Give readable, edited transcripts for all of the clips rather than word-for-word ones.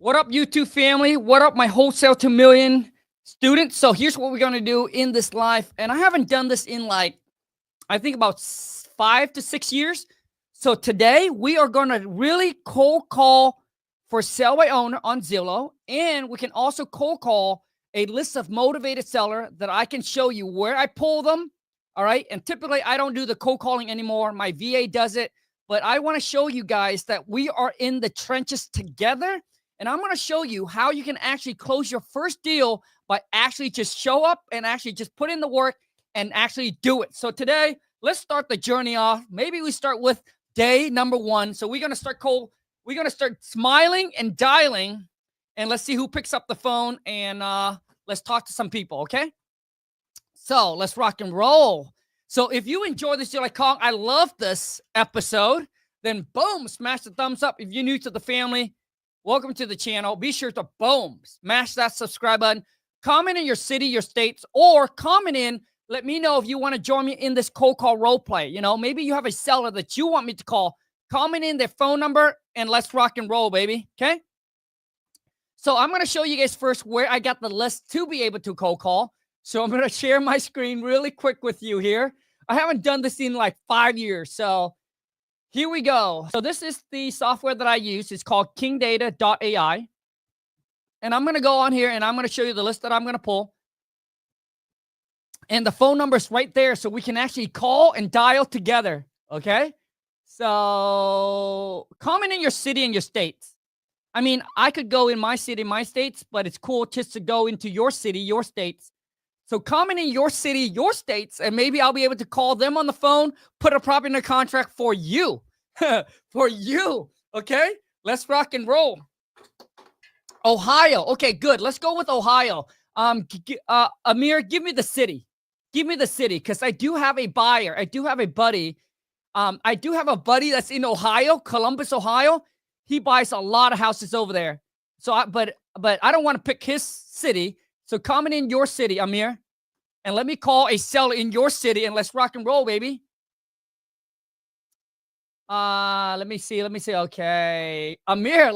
What up, YouTube family? What up, my Wholesale to Million students? So here's what we're going to do in this live. And I haven't done this in I think about 5 to 6 years. So today we are going to really cold call for sell by owner on Zillow. And we can also cold call a list of motivated seller that I can show you where I pull them. All right. And typically I don't do the cold calling anymore. My VA does it. But I want to show you guys that we are in the trenches together. And I'm going to show you how you can actually close your first deal by actually just show up and actually just put in the work and actually do it. So today, let's start the journey off. Maybe we start with day number 1. So we're going to start cold. We're going to start smiling and dialing, and let's see who picks up the phone, and let's talk to some people, okay? So let's rock and roll. So if you enjoy this deal like Khang, I love this episode, then boom, smash the thumbs up. If you're new to the family, welcome to the channel. Be sure to boom, smash that subscribe button. Comment in your city, your states, or comment in. Let me know if you want to join me in this cold call role play. You know, maybe you have a seller that you want me to call. Comment in their phone number and let's rock and roll, baby. Okay. So I'm going to show you guys first where I got the list to be able to cold call. So I'm going to share my screen really quick with you here. I haven't done this in like 5 years. So here we go. So this is the software that I use. It's called kingdata.ai. And I'm going to go on here and I'm going to show you the list that I'm going to pull. And the phone number is right there. So we can actually call and dial together. Okay. So comment in your city and your states. I mean, I could go in my city, my states, but it's cool just to go into your city, your states. So comment in your city, your states, and maybe I'll be able to call them on the phone, put a property in a contract for you. For you. Okay. Let's rock and roll. Ohio. Okay, good. Let's go with Ohio. Amir, give me the city. Give me the city, because I do have a buyer. I do have a buddy. I do have a buddy that's in Ohio, Columbus, Ohio. He buys a lot of houses over there. So, but I don't want to pick his city. So comment in your city, Amir, and let me call a seller in your city, and let's rock and roll, baby. Let me see. Okay, Amir,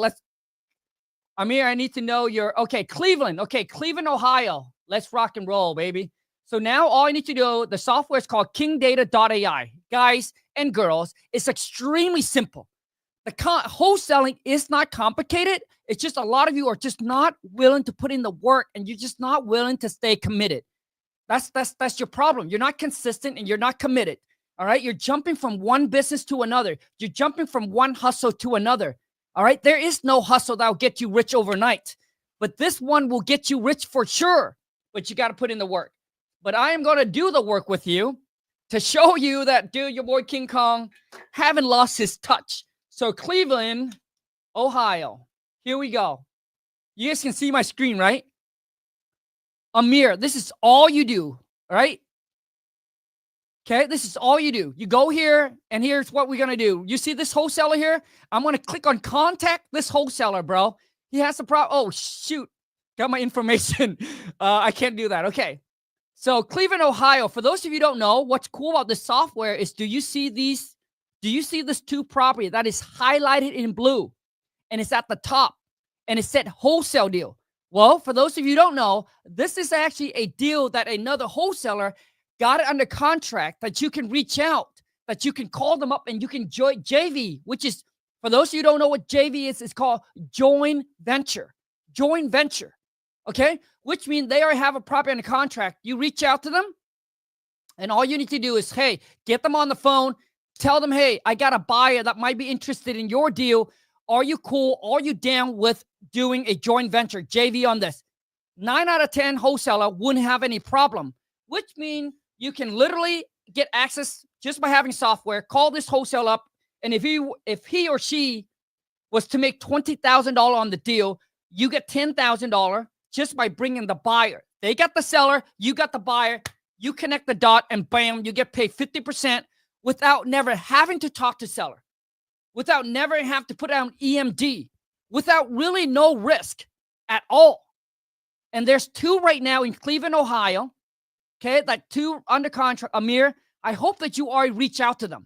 I need to know your, okay, Cleveland. Okay, Cleveland, Ohio. Let's rock and roll, baby. So now all I need to do, the software is called kingdata.ai. Guys and girls, it's extremely simple. The wholesaling is not complicated. It's just a lot of you are just not willing to put in the work, and you're just not willing to stay committed. That's your problem. You're not consistent and you're not committed. All right. You're jumping from one business to another. You're jumping from one hustle to another. All right. There is no hustle that will get you rich overnight, but this one will get you rich for sure. But you got to put in the work. But I am going to do the work with you to show you that, dude, your boy King Khang haven't lost his touch. So Cleveland, Ohio. Here we go. You guys can see my screen, right? Amir, this is all you do, all right? Okay, this is all you do. You go here, and here's what we're going to do. You see this wholesaler here? I'm going to click on contact this wholesaler, bro. He has a problem. Oh, shoot. Got my information. I can't do that. Okay. So Cleveland, Ohio. For those of you who don't know, what's cool about this software is, do you see these? Do you see this 2 property that is highlighted in blue? And it's at the top. And it said wholesale deal. Well, for those of you who don't know, this is actually a deal that another wholesaler got it under contract, that you can reach out, that you can call them up and you can join JV, which is, for those of you who don't know what JV is, it's called joint venture. Joint venture. Okay? Which means they already have a property under contract. You reach out to them, and all you need to do is, hey, get them on the phone, tell them, hey, I got a buyer that might be interested in your deal. Are you cool? Are you down with doing a joint venture, JV, on this? 9 out of 10 wholesaler wouldn't have any problem, which means you can literally get access just by having software. Call this wholesale up, and if he or she was to make $20,000 on the deal, you get $10,000 just by bringing the buyer. They got the seller, you got the buyer, you connect the dot, and bam, you get paid 50% without never having to talk to seller, without never have to put down EMD, without really no risk at all. And there's 2 right now in Cleveland, Ohio. Okay, like 2 under contract. Amir, I hope that you already reach out to them.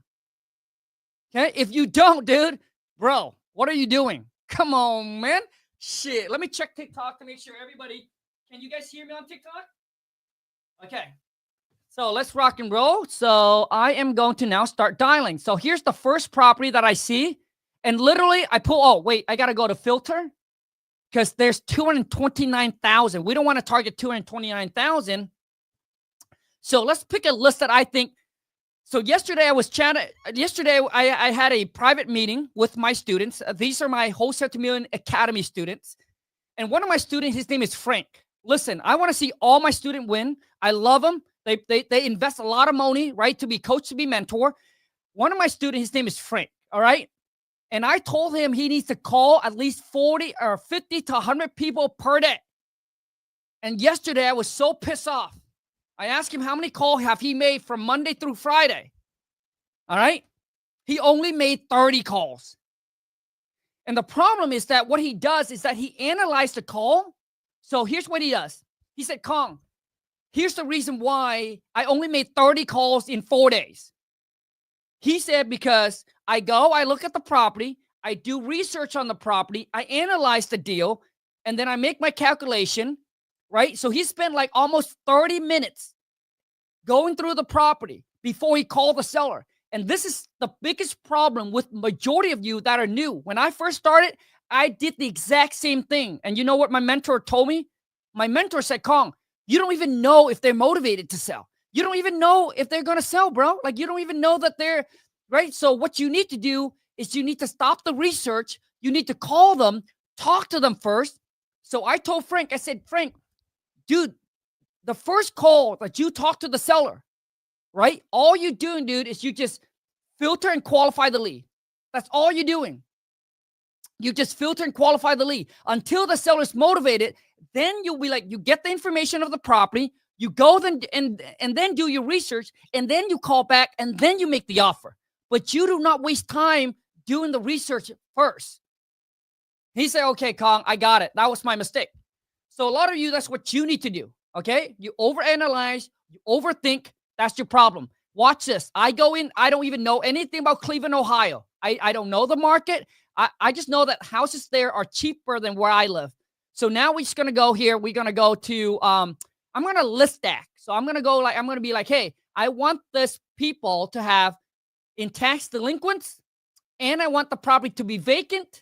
Okay, if you don't, dude, bro, what are you doing? Come on, man. Shit. Let me check TikTok to make sure everybody. Can you guys hear me on TikTok? Okay. So let's rock and roll. So I am going to now start dialing. So here's the first property that I see. And literally I pull, oh, wait, I got to go to filter because there's 229,000. We don't want to target 229,000. So let's pick a list that I think. So yesterday I was chatting. Yesterday I had a private meeting with my students. These are my Wholesale to Million Academy students. And one of my students, his name is Frank. Listen, I want to see all my students win. I love them. They invest a lot of money, right, to be coach, to be mentor. One of my students, his name is Frank, all right? And I told him he needs to call at least 40 or 50 to 100 people per day. And yesterday I was so pissed off. I asked him how many calls have he made from Monday through Friday. All right. He only made 30 calls. And the problem is that what he does is that he analyzed the call. So here's what he does. He said, Khang, here's the reason why I only made 30 calls in 4 days. He said, because I look at the property, I do research on the property, I analyze the deal, and then I make my calculation. Right? So he spent like almost 30 minutes going through the property before he called the seller. And this is the biggest problem with majority of you that are new. When I first started, I did the exact same thing. And you know what my mentor told me? My mentor said, Khang, you don't even know if they're motivated to sell. You don't even know if they're going to sell, bro. Like, you don't even know that they're, right? So what you need to do is you need to stop the research. You need to call them, talk to them first. So I told Frank, I said, Frank, dude, the first call that you talk to the seller, right? All you're doing, dude, is you just filter and qualify the lead. That's all you're doing. You just filter and qualify the lead until the seller's motivated. Then you'll be like, you get the information of the property, you go then and then do your research, and then you call back, and then you make the offer. But you do not waste time doing the research first. He said, okay, Khang, I got it. That was my mistake. So a lot of you, that's what you need to do, okay? You overanalyze, you overthink. That's your problem. Watch this. I go in. I don't even know anything about Cleveland, Ohio. I don't know the market. I just know that houses there are cheaper than where I live. So now we're just going to go here. We're going to go to, I'm going to list stack. So I'm going to go like, I'm going to be like, hey, I want this people to have in tax delinquents, and I want the property to be vacant.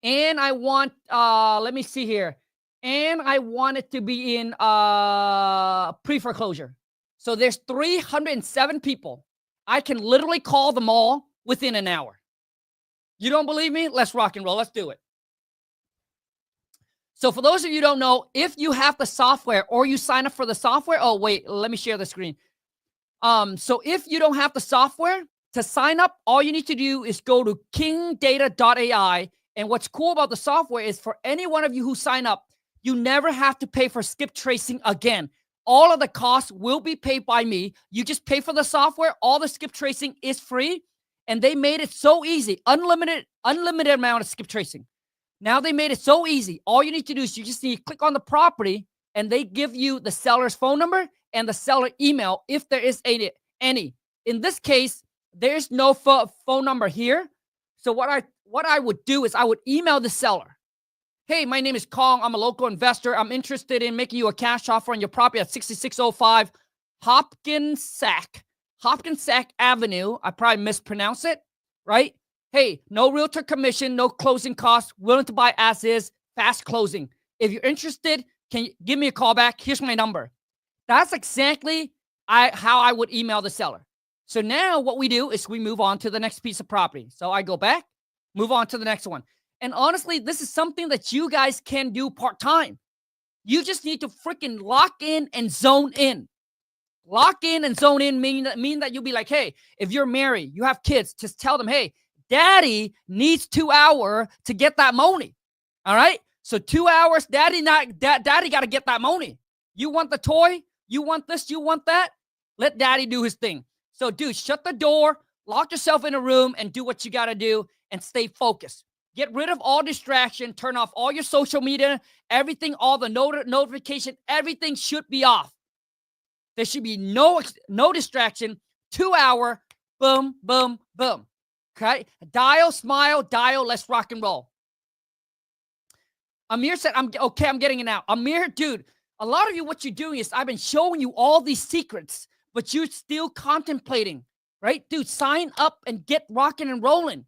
And I want, let me see here. And I want it to be in pre-foreclosure. So there's 307 people. I can literally call them all within an hour. You don't believe me? Let's rock and roll. Let's do it. So for those of you who don't know, if you have the software or you sign up for the software, oh, wait, let me share the screen. So if you don't have the software to sign up, all you need to do is go to kingdata.ai. And what's cool about the software is for any one of you who sign up, you never have to pay for skip tracing again. All of the costs will be paid by me. You just pay for the software. All the skip tracing is free. And they made it so easy. Unlimited amount of skip tracing. Now they made it so easy. All you need to do is you just need to click on the property, and they give you the seller's phone number and the seller email if there is any. In this case, there's no phone number here. So what I would do is I would email the seller. Hey, my name is Khang. I'm a local investor. I'm interested in making you a cash offer on your property at 6605 Hopkinsack Avenue. I probably mispronounced it, right? Hey, no realtor commission, no closing costs, willing to buy as is, fast closing. If you're interested, can you give me a call back? Here's my number. That's exactly how I would email the seller. So now what we do is we move on to the next piece of property. So I go back, move on to the next one. And honestly, this is something that you guys can do part-time. You just need to freaking lock in and zone in. Lock in and zone in mean that you'll be like, hey, if you're married, you have kids, just tell them, hey, daddy needs 2 hours to get that money. All right? So 2 hours, daddy got to get that money. You want the toy? You want this? You want that? Let daddy do his thing. So dude, shut the door, lock yourself in a room, and do what you got to do and stay focused. Get rid of all distraction, turn off all your social media, everything, all the notification, everything should be off. There should be no distraction. 2 hour, boom, boom, boom. Okay? Dial, smile, dial, let's rock and roll. Amir said, I'm getting it now. Amir, dude, a lot of you, what you're doing is I've been showing you all these secrets, but you're still contemplating, right? Dude, sign up and get rocking and rolling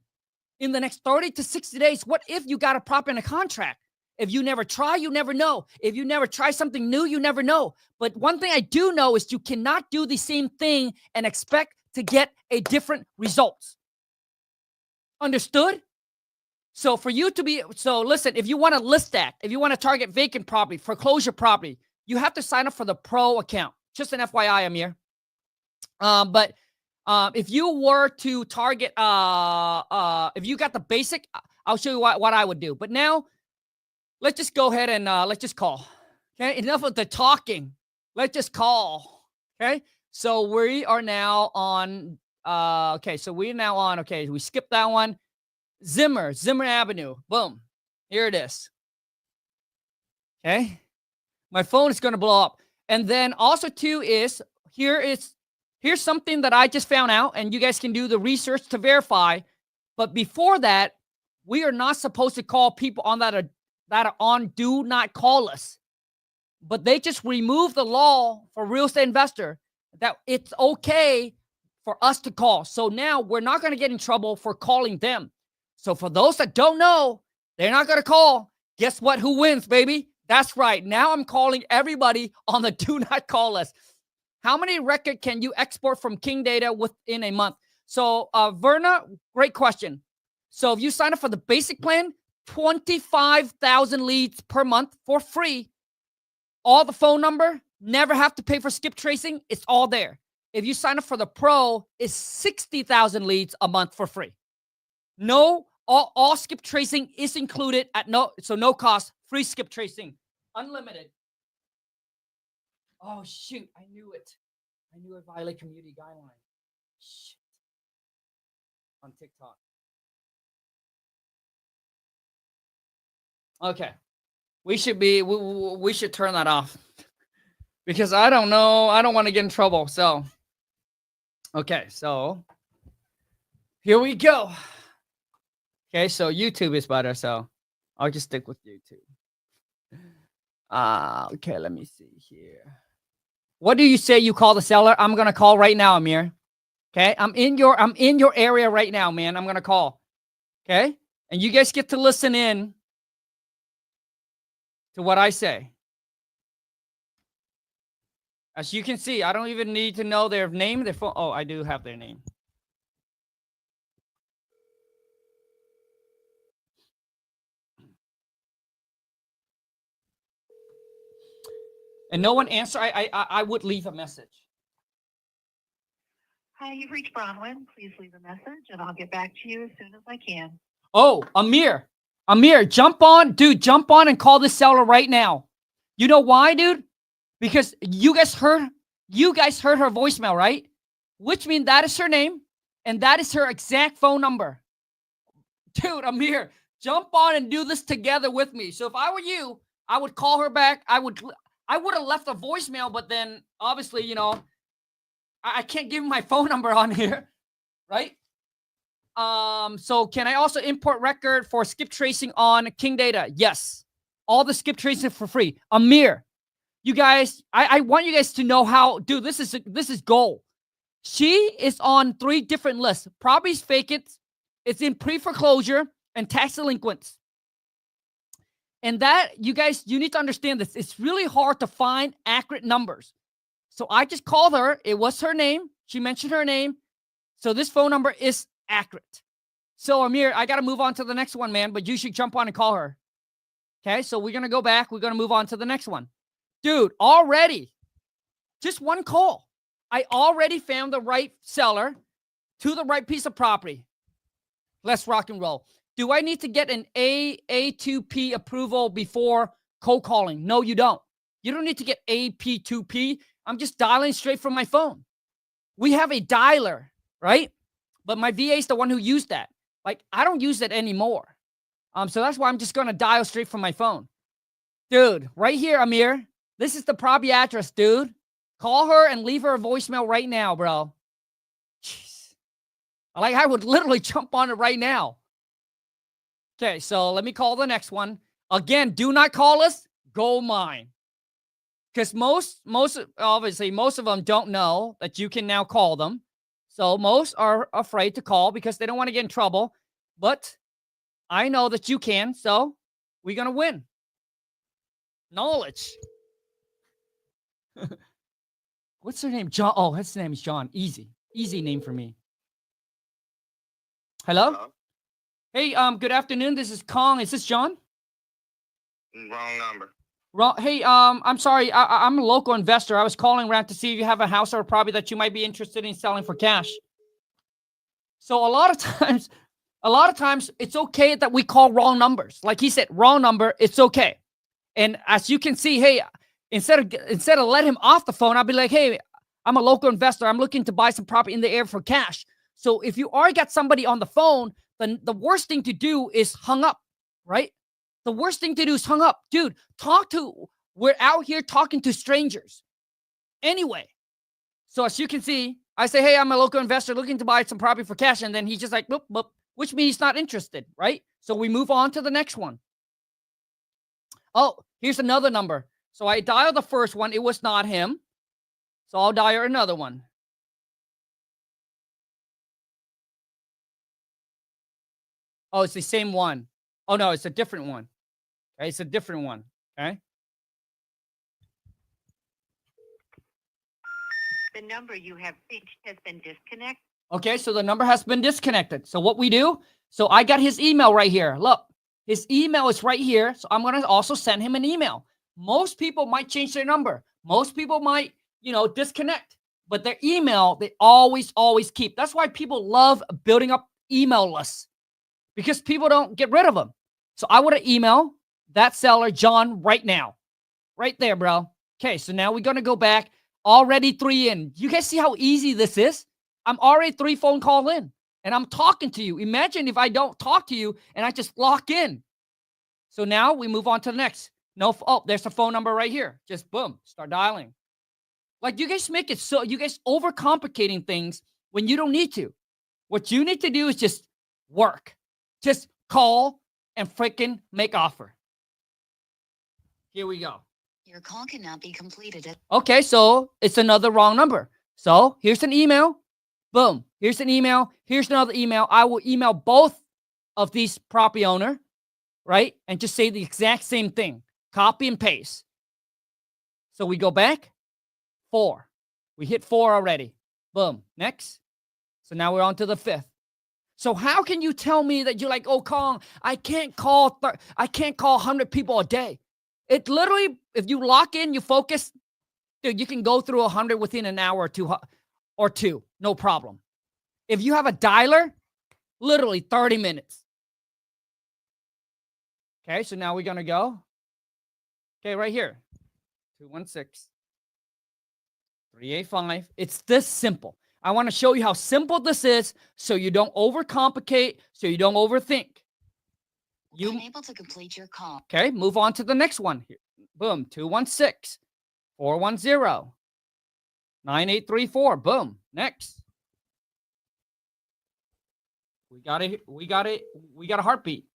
in the next 30 to 60 days. What if you got a prop in a contract? If you never try, you never know. If you never try something new, you never know. But one thing I do know is you cannot do the same thing and expect to get a different results. Understood? So for you to be, so listen, if you want to list that, if you want to target vacant property, foreclosure property, you have to sign up for the pro account. Just an FYI, Amir. But if you were to target, if you got the basic, I'll show you what I would do. But now, let's just go ahead and let's just call. Okay, enough of the talking. Let's just call. Okay, so we are now on. Okay, so we're now on. Okay, we skipped that one. Zimmer Avenue. Boom. Here it is. Okay, my phone is going to blow up. And then also too is here's something that I just found out, and you guys can do the research to verify. But before that, we are not supposed to call people on that are on do not call us. But they just removed the law for real estate investor that it's okay for us to call. So now we're not going to get in trouble for calling them. So for those that don't know, they're not going to call. Guess what? Who wins, baby? That's right. Now I'm calling everybody on the do not call list. How many record can you export from King Data within a month? So Verna, great question. So if you sign up for the basic plan, 25,000 leads per month for free. All the phone number, never have to pay for skip tracing. It's all there. If you sign up for the pro, it's 60,000 leads a month for free. No, all skip tracing is included at no cost. Free skip tracing, unlimited. Oh shoot, I knew it. I knew it violated community guidelines. Shit. On TikTok. Okay, we should turn that off because I don't know. I don't want to get in trouble. So, okay, so here we go. Okay, so YouTube is better, so I'll just stick with YouTube. Okay, let me see here. What do you say you call the seller? I'm gonna call right now, Amir. Okay, I'm in your area right now, man. I'm gonna call. Okay, and you guys get to listen in to what I say. As you can see, I don't even need to know their name, their phone. Oh, I do have their name. And no one answer, I would leave a message. Hi, you've reached Bronwyn. Please leave a message, and I'll get back to you as soon as I can. Oh, Amir, jump on, dude, jump on and call this seller right now. You know why, dude? Because you guys heard her voicemail, right? Which means that is her name, and that is her exact phone number. Dude, Amir, jump on and do this together with me. So if I were you, I would call her back. I would have left a voicemail, but then obviously, you know, I can't give my phone number on here, right? So can I also import record for skip tracing on King Data? Yes. All the skip tracing for free. Amir, you guys, I want you guys to know how, dude, this is gold. She is on 3 different lists. Properties vacant, it's in pre-foreclosure, and tax delinquents. And that, you guys, you need to understand this. It's really hard to find accurate numbers. So I just called her. It was her name. She mentioned her name. So this phone number is accurate. So Amir, I got to move on to the next one, man, but you should jump on and call her. Okay, so we're going to go back. We're going to move on to the next one. Dude, already, just one call. I already found the right seller to the right piece of property. Let's rock and roll. Do I need to get an A2P approval before cold calling? No, you don't. You don't need to get AP2P. I'm just dialing straight from my phone. We have a dialer, right? But my VA is the one who used that. Like, I don't use it anymore. So that's why I'm just going to dial straight from my phone. Dude, right here, Amir. This is the property address, dude. Call her and leave her a voicemail right now, bro. Jeez. I would literally jump on it right now. Okay, so let me call the next one. Again, do not call us. Gold mine. Because most of them don't know that you can now call them. So most are afraid to call because they don't want to get in trouble. But I know that you can, so we're going to win. Knowledge. What's her name? John. Oh, his name is John. Easy. Easy name for me. Hello? Hey, good afternoon. This is Khang. Is this John? Wrong number. Wrong. Hey, I'm sorry. I'm a local investor. I was calling around to see if you have a house or a property that you might be interested in selling for cash. So a lot of times it's okay that we call wrong numbers. Like he said, wrong number, it's okay. And as you can see, hey, instead of let him off the phone, I'll be like, hey, I'm a local investor. I'm looking to buy some property in the area for cash. So if you already got somebody on the phone, then the worst thing to do is hung up, right? The worst thing to do is hung up. Dude, we're out here talking to strangers. Anyway, so as you can see, I say, hey, I'm a local investor looking to buy some property for cash. And then he's just like, boop, boop, which means he's not interested, right? So we move on to the next one. Oh, here's another number. So I dialed the first one. It was not him. So I'll dial another one. Oh, it's the same one. Oh, no, it's a different one. Okay, it's a different one. Okay. The number you have reached has been disconnected. Okay, so the number has been disconnected. So what we do, so I got his email right here. Look, his email is right here. So I'm going to also send him an email. Most people might change their number. Most people might, disconnect. But their email, they always keep. That's why people love building up email lists, because people don't get rid of them. So I would email that seller, John, right now. Right there, bro. Okay, so now we're going to go back. Already 3 in. You guys see how easy this is? I'm already 3 phone call in, and I'm talking to you. Imagine if I don't talk to you and I just lock in. So now we move on to the next. There's a phone number right here. Just boom, start dialing. Like, you guys make it so, you guys overcomplicating things when you don't need to. What you need to do is just work. Just call and freaking make offer. Here we go. Your call cannot be completed. Okay, so it's another wrong number. So here's an email. Boom. Here's an email. Here's another email. I will email both of these property owner, right? And just say the exact same thing. Copy and paste. So we go back. 4. We hit 4 already. Boom. Next. So now we're on to the 5th. So how can you tell me that you're like, oh, Khang, I can't call 100 people a day? It literally, if you lock in, you focus, dude, you can go through 100 within an hour or two. No problem. If you have a dialer, literally 30 minutes. Okay, so now we're going to go. Okay, right here. 216-385. It's this simple. I want to show you how simple this is so you don't overcomplicate, so you don't overthink. Unable to complete your call. Okay, move on to the next one. Here. Boom, 216-410-9834. Boom, next. We got a heartbeat.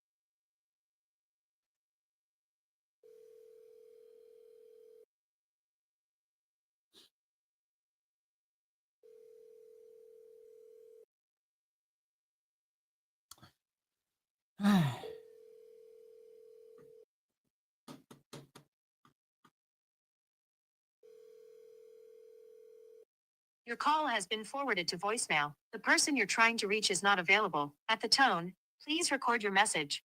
Your call has been forwarded to voicemail. The person you're trying to reach is not available. At the tone, please record your message.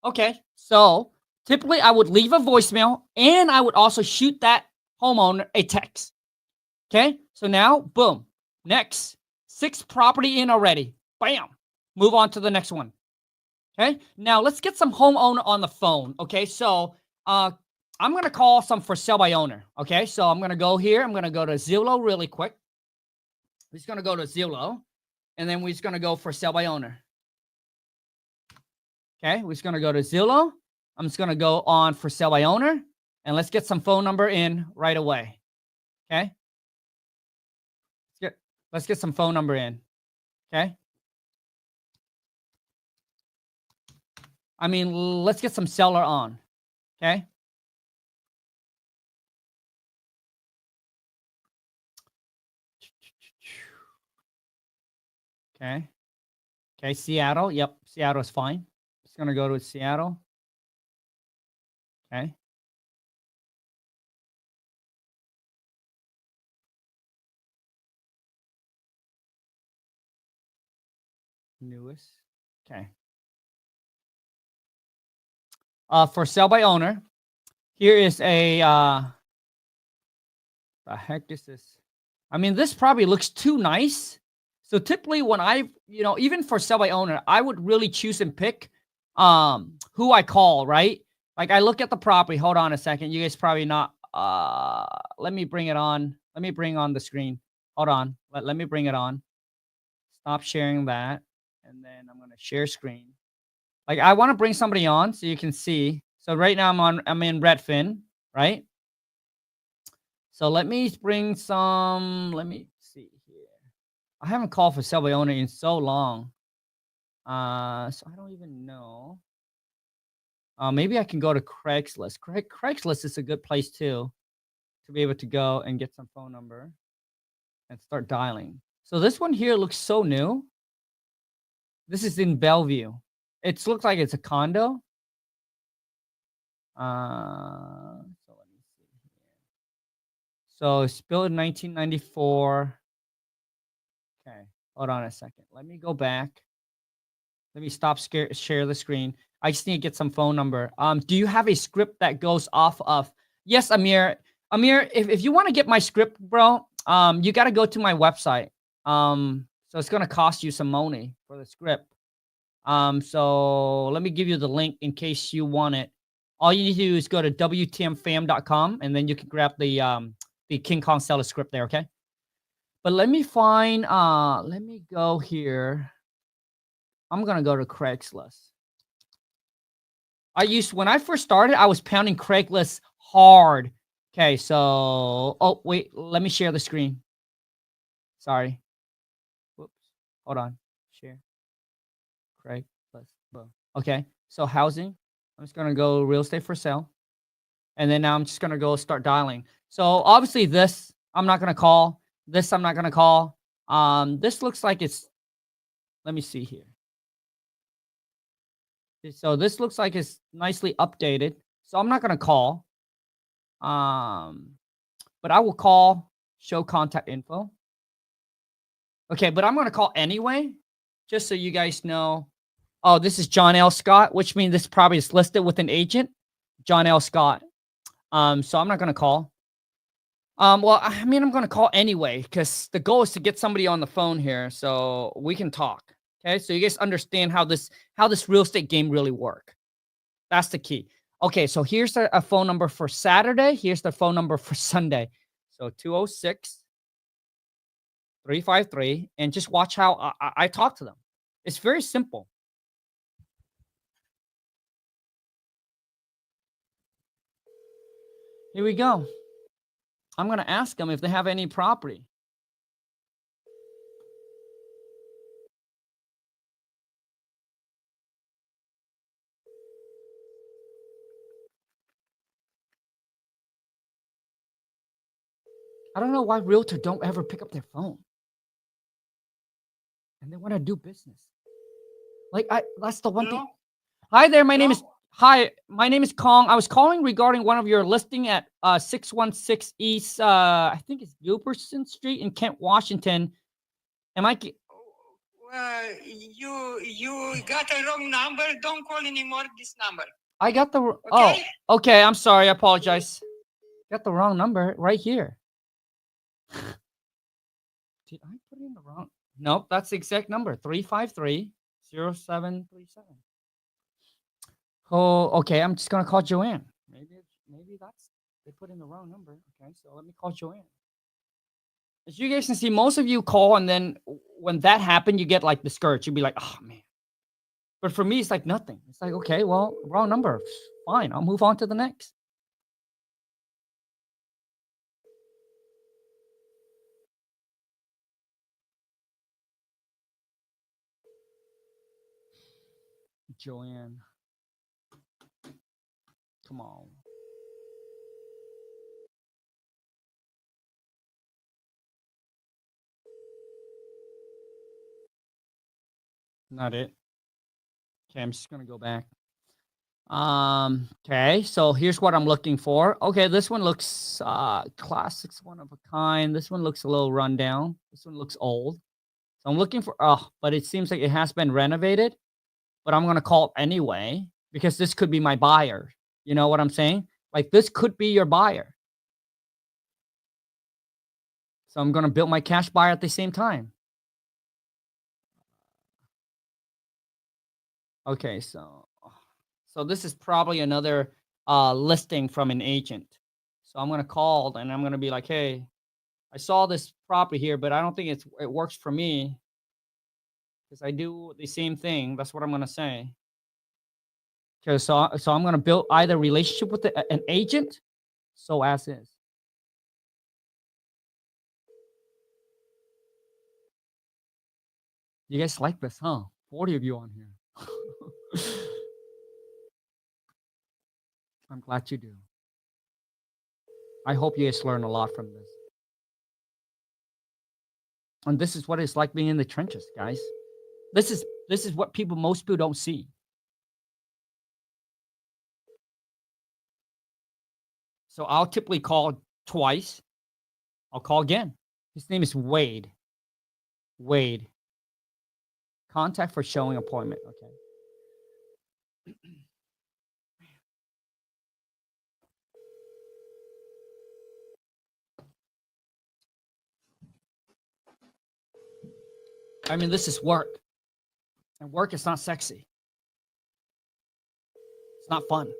Okay, so typically I would leave a voicemail and I would also shoot that homeowner a text. Okay, so now, boom, next. 6 property in already. Bam. Move on to the next one. Okay, now let's get some homeowner on the phone. Okay, so I'm going to call some for sale by owner. Okay, so I'm going to go here. I'm going to go to Zillow really quick. We're just going to go to Zillow, and then we're just going to go for sale by owner. Okay, we're just going to go to Zillow. I'm just going to go on for sale by owner, and let's get some phone number in right away. Okay, let's get some phone number in. Okay. I mean, let's get some seller on. Okay. Okay. Okay. Seattle. Yep. Seattle is fine. It's going to go to Seattle. Okay. Newest. Okay. For sell by owner, here is a, the heck is this? I mean, this probably looks too nice. So typically when I, even for sell by owner, I would really choose and pick who I call, right? Like I look at the property. Hold on a second. You guys probably not, let me bring it on. Let me bring on the screen. Hold on. Let me bring it on. Stop sharing that. And then I'm going to share screen. Like I want to bring somebody on so you can see. So right now I'm in Redfin, right? So let me bring some, let me see here. I haven't called for sell by owner in so long. So I don't even know. Maybe I can go to Craigslist. Craigslist is a good place too, to be able to go and get some phone number and start dialing. So this one here looks so new. This is in Bellevue. It looks like it's a condo. So let me see here. So it's built in 1994. Okay, hold on a second. Let me go back. Let me stop share the screen. I just need to get some phone number. Do you have a script that goes off of? Yes, Amir. Amir, if you want to get my script, bro, you got to go to my website. So it's gonna cost you some money for the script. So let me give you the link in case you want it. All you need to do is go to WTMFam.com and then you can grab the King Kong seller script there, okay? But let me find let me go here. I'm gonna go to Craigslist. When I first started, I was pounding Craigslist hard. Okay, so oh wait, let me share the screen. Sorry. Whoops. Hold on. Share. Craigslist. Boom. Okay, so housing. I'm just gonna go real estate for sale. And then now I'm just gonna go start dialing. So obviously this I'm not gonna call. This I'm not gonna call. This looks like it's, let me see here. So this looks like it's nicely updated. So I'm not gonna call. But I will call, show contact info. Okay, but I'm gonna call anyway, just so you guys know. Oh, this is John L. Scott, which means this probably is listed with an agent. John L. Scott. So I'm not gonna call. Well, I mean, I'm gonna call anyway because the goal is to get somebody on the phone here so we can talk. Okay, so you guys understand how this real estate game really work. That's the key. Okay, so here's a phone number for Saturday. Here's the phone number for Sunday. So 206-353, and just watch how I talk to them. It's very simple. Here we go. I'm going to ask them if they have any property. I don't know why realtors don't ever pick up their phone. And they want to do business. Like, that's the one thing. Hi there, my name is Khang. I was calling regarding one of your listing at 616 East, I think it's Gilbertson Street in Kent, Washington. Am I? You got a wrong number. Don't call anymore this number. I got the Okay? Oh, okay. I'm sorry. I apologize. Got the wrong number right here. Did I put in the wrong? Nope, that's the exact number. 353-0737. Oh, okay. I'm just gonna call Joanne. Maybe that's they put in the wrong number. Okay, so let me call Joanne. As you guys can see, most of you call, and then when that happened, you get like discouraged. You'd be like, oh man. But for me, it's like nothing. It's like, okay, well, wrong number. Fine, I'll move on to the next. Joanne. Come on. Not it. Okay, I'm just gonna go back. Okay, so here's what I'm looking for. Okay, this one looks classics, one of a kind. This one looks a little rundown. This one looks old. So I'm looking for but it seems like it has been renovated. But I'm gonna call it anyway because this could be my buyer. You know what I'm saying? Like this could be your buyer. So I'm gonna build my cash buyer at the same time. Okay, so this is probably another listing from an agent. So I'm gonna call and I'm gonna be like, hey, I saw this property here, but I don't think it works for me because I do the same thing. That's what I'm gonna say. Okay, so I'm gonna build either relationship with an agent, so as is. You guys like this, huh? 40 of you on here. I'm glad you do. I hope you guys learn a lot from this. And this is what it's like being in the trenches, guys. This is what most people don't see. So I'll typically call twice. I'll call again. His name is Wade. Wade. Contact for showing appointment. Okay. I mean, this is work. And work is not sexy. It's not fun.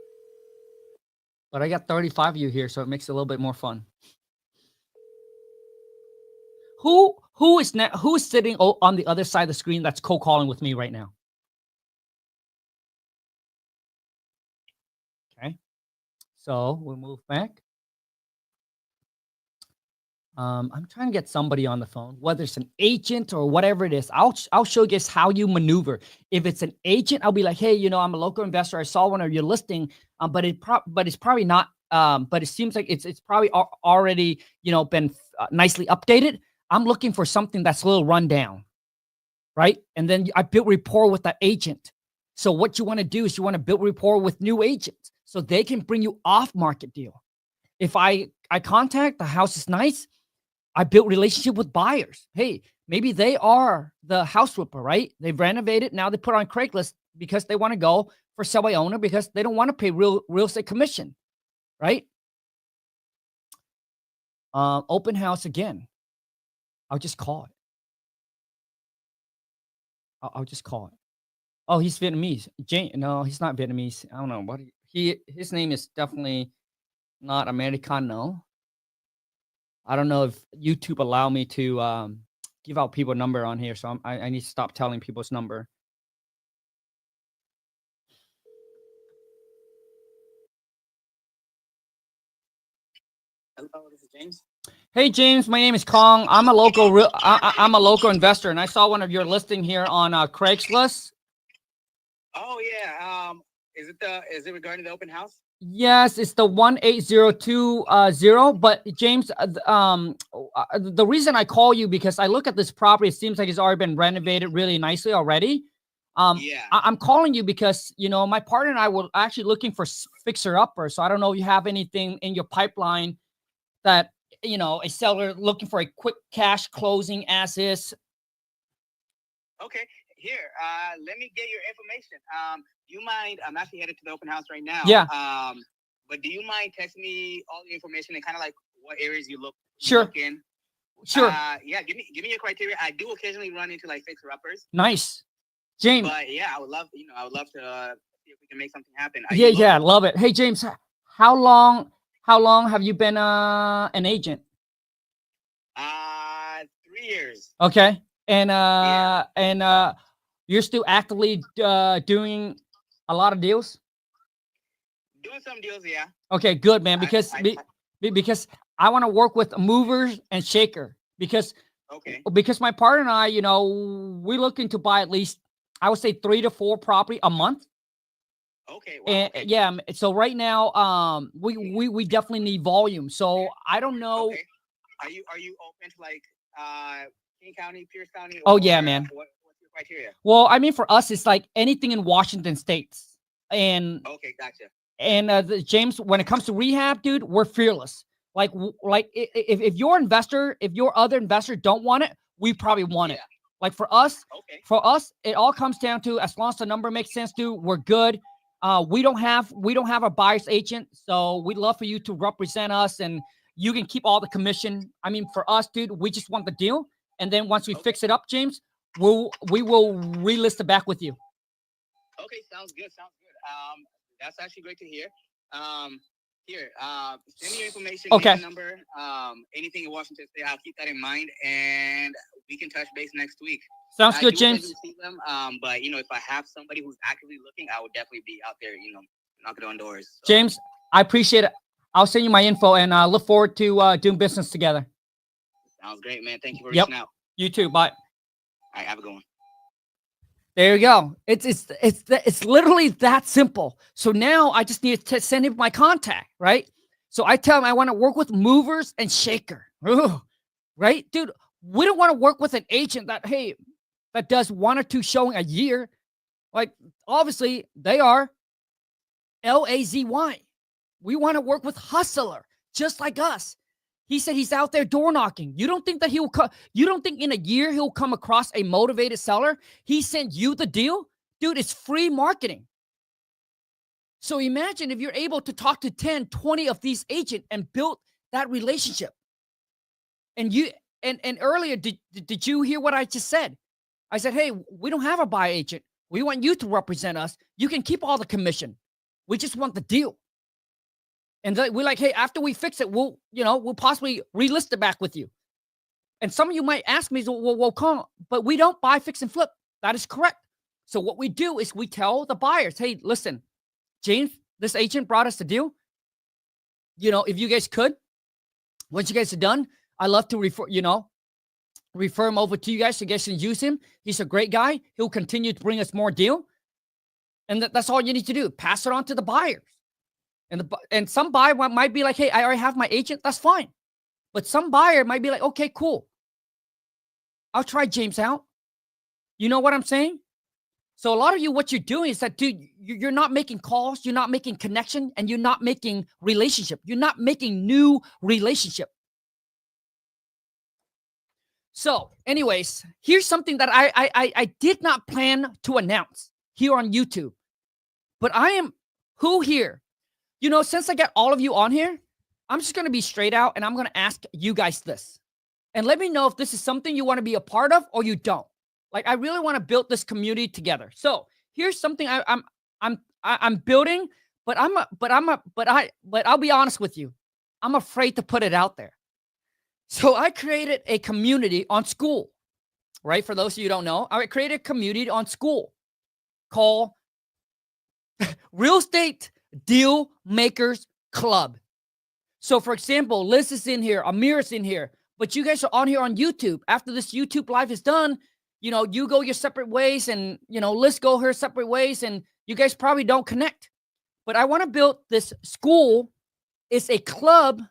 But I got 35 of you here, so it makes it a little bit more fun. Who is sitting on the other side of the screen that's cold calling with me right now? Okay. So we'll move back. I'm trying to get somebody on the phone, whether it's an agent or whatever it is. I'll show you guys how you maneuver. If it's an agent, I'll be like, hey, I'm a local investor. I saw one of your listing, but it's probably not. But it seems like it's probably already been nicely updated. I'm looking for something that's a little rundown, right? And then I built rapport with the agent. So what you want to do is you want to build rapport with new agents so they can bring you off market deal. If I contact, the house is nice. I built relationship with buyers. Hey, maybe they are the house flipper, right? They've renovated. Now they put on Craigslist because they want to go for sell by owner because they don't want to pay real estate commission, right? Open house again. I'll just call it. I'll just call it. Oh, he's Vietnamese. No, he's not Vietnamese. I don't know what his name is definitely not Americano. I don't know if YouTube allow me to give out people number on here, so I need to stop telling people's number. Hello, this is James. Hey James, my name is Khang. I'm a local I'm a local investor, and I saw one of your listing here on Craigslist. Oh yeah. Is it regarding the open house? Yes, it's the 18020. But James, the reason I call you because I look at this property, it seems like it's already been renovated really nicely already. Yeah. I'm calling you because my partner and I were actually looking for fixer upper. So I don't know if you have anything in your pipeline that a seller looking for a quick cash closing as is. Okay. Here, let me get your information. You mind? I'm actually headed to the open house right now. Yeah. But do you mind texting me all the information and kind of like what areas you look in? Sure. Yeah. Give me your criteria. I do occasionally run into like fixer uppers. Nice, James. But yeah, I would love to see if we can make something happen. Yeah, love it. Hey James, how long have you been an agent? 3 years. Okay. And you're still actively doing a lot of deals? Doing some deals, yeah. Okay, good, man. Because I want to work with movers and shaker. Because my partner and I, we're looking to buy at least, I would say 3 to 4 property a month. Okay. Wow. And Okay. yeah, so right now, we definitely need volume. So I don't know. Okay. Are you open to like King County, Pierce County? Oh yeah, or man. What's your criteria? Well, I mean, for us, it's like anything in Washington states. And Okay, gotcha. James, when it comes to rehab, dude, we're fearless. Like if your investor, if your other investor don't want it, we probably want it. Yeah. Like Okay. for us, it all comes down to as long as the number makes sense, dude, we're good. We don't have a buyer's agent, so we'd love for you to represent us, and you can keep all the commission. I mean, for us, dude, we just want the deal, and then once we fix it up, James, we will relist it back with you. Okay, sounds good. Sounds good. That's actually great to hear. Here, send me your information, Okay. name, number, anything in Washington State. I'll keep that in mind, and we can touch base next week. Sounds I good, do plan James. to see them, but if I have somebody who's actively looking, I would definitely be out there, knocking on doors. So. James, I appreciate it. I'll send you my info, and look forward to doing business together. Sounds great, man. Thank you for Yep. reaching out. You too. Bye. All right, have a good one. There you go. It's literally that simple. So now I just need to send him my contact, right? So I tell him I want to work with movers and shaker. Ugh, right, dude? We don't want to work with an agent that does 1 or 2 showing a year. Like obviously they are LAZY. We want to work with hustler, just like us. He said he's out there door knocking. You don't think that he will come? You don't think in a year he'll come across a motivated seller? He sent you the deal, dude. It's free marketing. So imagine if you're able to talk to 10, 20 of these agents and build that relationship. And earlier, did you hear what I just said? I said, hey, we don't have a buy agent. We want you to represent us. You can keep all the commission. We just want the deal. And we're like, hey, after we fix it, we'll possibly relist it back with you. And some of you might ask me, well, Khang, but we don't buy, fix, and flip. That is correct. So what we do is we tell the buyers, hey, listen, James, this agent brought us the deal. If you guys could, once you guys are done, I love to refer him over to you guys so you guys can use him. He's a great guy. He'll continue to bring us more deal. And that's all you need to do. Pass it on to the buyers. And some buyer might be like, hey, I already have my agent. That's fine. But some buyer might be like, okay, cool. I'll try James out. You know what I'm saying? So a lot of you, what you're doing is that, dude, you're not making calls. You're not making connection. And you're not making relationship. You're not making new relationship. So anyways, here's something that I did not plan to announce here on YouTube. But I am who here? Since I got all of you on here, I'm just going to be straight out and I'm going to ask you guys this. And let me know if this is something you want to be a part of or you don't. Like, I really want to build this community together. So here's something I'm building, but I'll be honest with you. I'm afraid to put it out there. So I created a community on School, right? For those of you who don't know, I created a community on School called Real Estate Deal Makers Club. So for example, Liz is in here, Amir is in here, but you guys are on here on YouTube. After this YouTube live is done, you go your separate ways, and Liz go her separate ways, and you guys probably don't connect. But I want to build this School. It's a club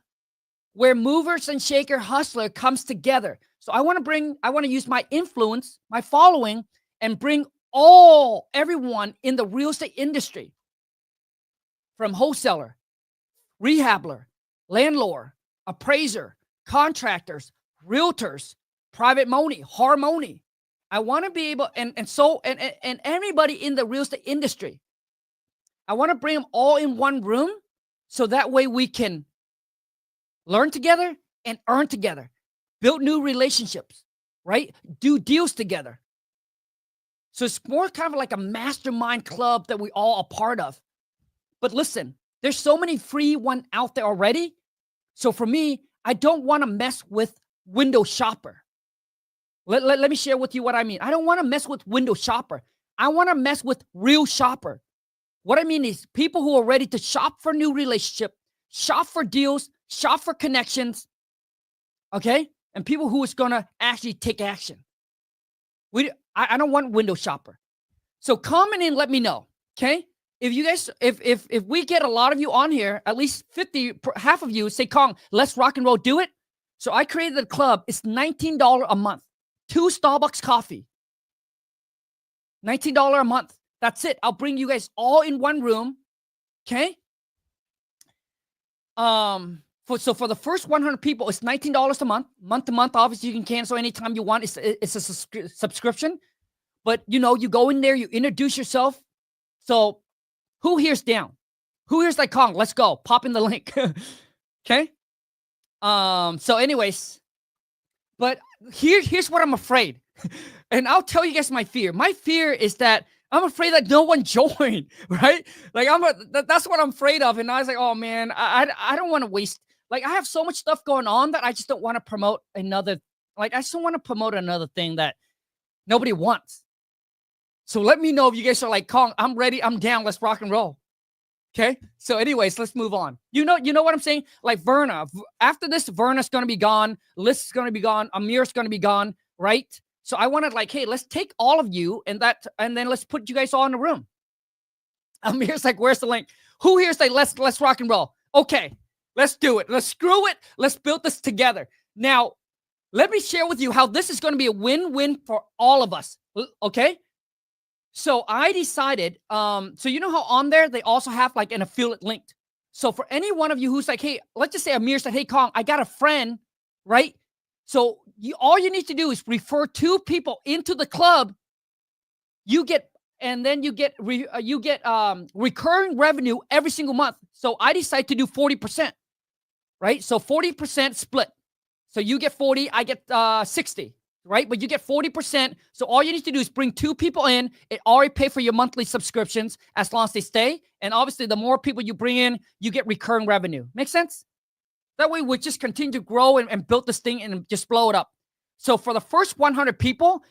where movers and shaker hustler comes together. So I want to use my influence, my following, and bring everyone in the real estate industry, from wholesaler, rehabber, landlord, appraiser, contractors, realtors, private money, harmony. I want to be able, and everybody in the real estate industry. I want to bring them all in one room, so that way we can learn together and earn together, build new relationships, right? Do deals together. So it's more kind of like a mastermind club that we all are part of. But listen, there's so many free ones out there already. So for me, I don't want to mess with window shopper. Let me share with you what I mean. I don't want to mess with window shopper. I want to mess with real shopper. What I mean is people who are ready to shop for new relationship, shop for deals, shop for connections, okay? And people who is going to actually take action. I don't want window shopper. So comment in, let me know, okay? if you guys, if we get a lot of you on here, at least 50, half of you say, Khang, let's rock and roll, do it. So I created a club. It's $19 a month. 2 Starbucks coffee. $19 a month. That's it. I'll bring you guys all in one room. Okay. So for the first 100 people, it's $19 a month. Month to month, obviously you can cancel anytime you want. It's a subscription. But you know, you go in there, you introduce yourself. So who here's down? Who here's like, Khang, let's go. Pop in the link. Okay. So anyways, but here's what I'm afraid. And I'll tell you guys my fear. My fear is that I'm afraid that no one joined, right? Like that's what I'm afraid of. And I was like, oh man, I don't want to waste. Like I have so much stuff going on that I just don't want to promote another. Like I just don't want to promote another thing that nobody wants. So let me know if you guys are like, Khang, I'm ready, I'm down, let's rock and roll. Okay. So anyways, let's move on. You know what I'm saying? Like Verna, after this, Verna's going to be gone. Liz is going to be gone. Amir's going to be gone. Right. So I wanted like, hey, let's take all of you and then let's put you guys all in the room. Amir's like, where's the link? Who here's like, let's rock and roll. Okay. Let's do it. Let's screw it. Let's build this together. Now, let me share with you how this is going to be a win-win for all of us. Okay. So I decided, so you know how on there, they also have like an affiliate link. So for any one of you who's like, hey, let's just say Amir said, hey, Khang, I got a friend, right? So all you need to do is refer 2 people into the club. You get recurring revenue every single month. So I decided to do 40%, right? So 40% split. So you get 40, I get 60. Right? But you get 40%. So all you need to do is bring 2 people in. It already pay for your monthly subscriptions as long as they stay. And obviously, the more people you bring in, you get recurring revenue. Make sense? That way, we just continue to grow and build this thing and just blow it up. So for the first 100 people,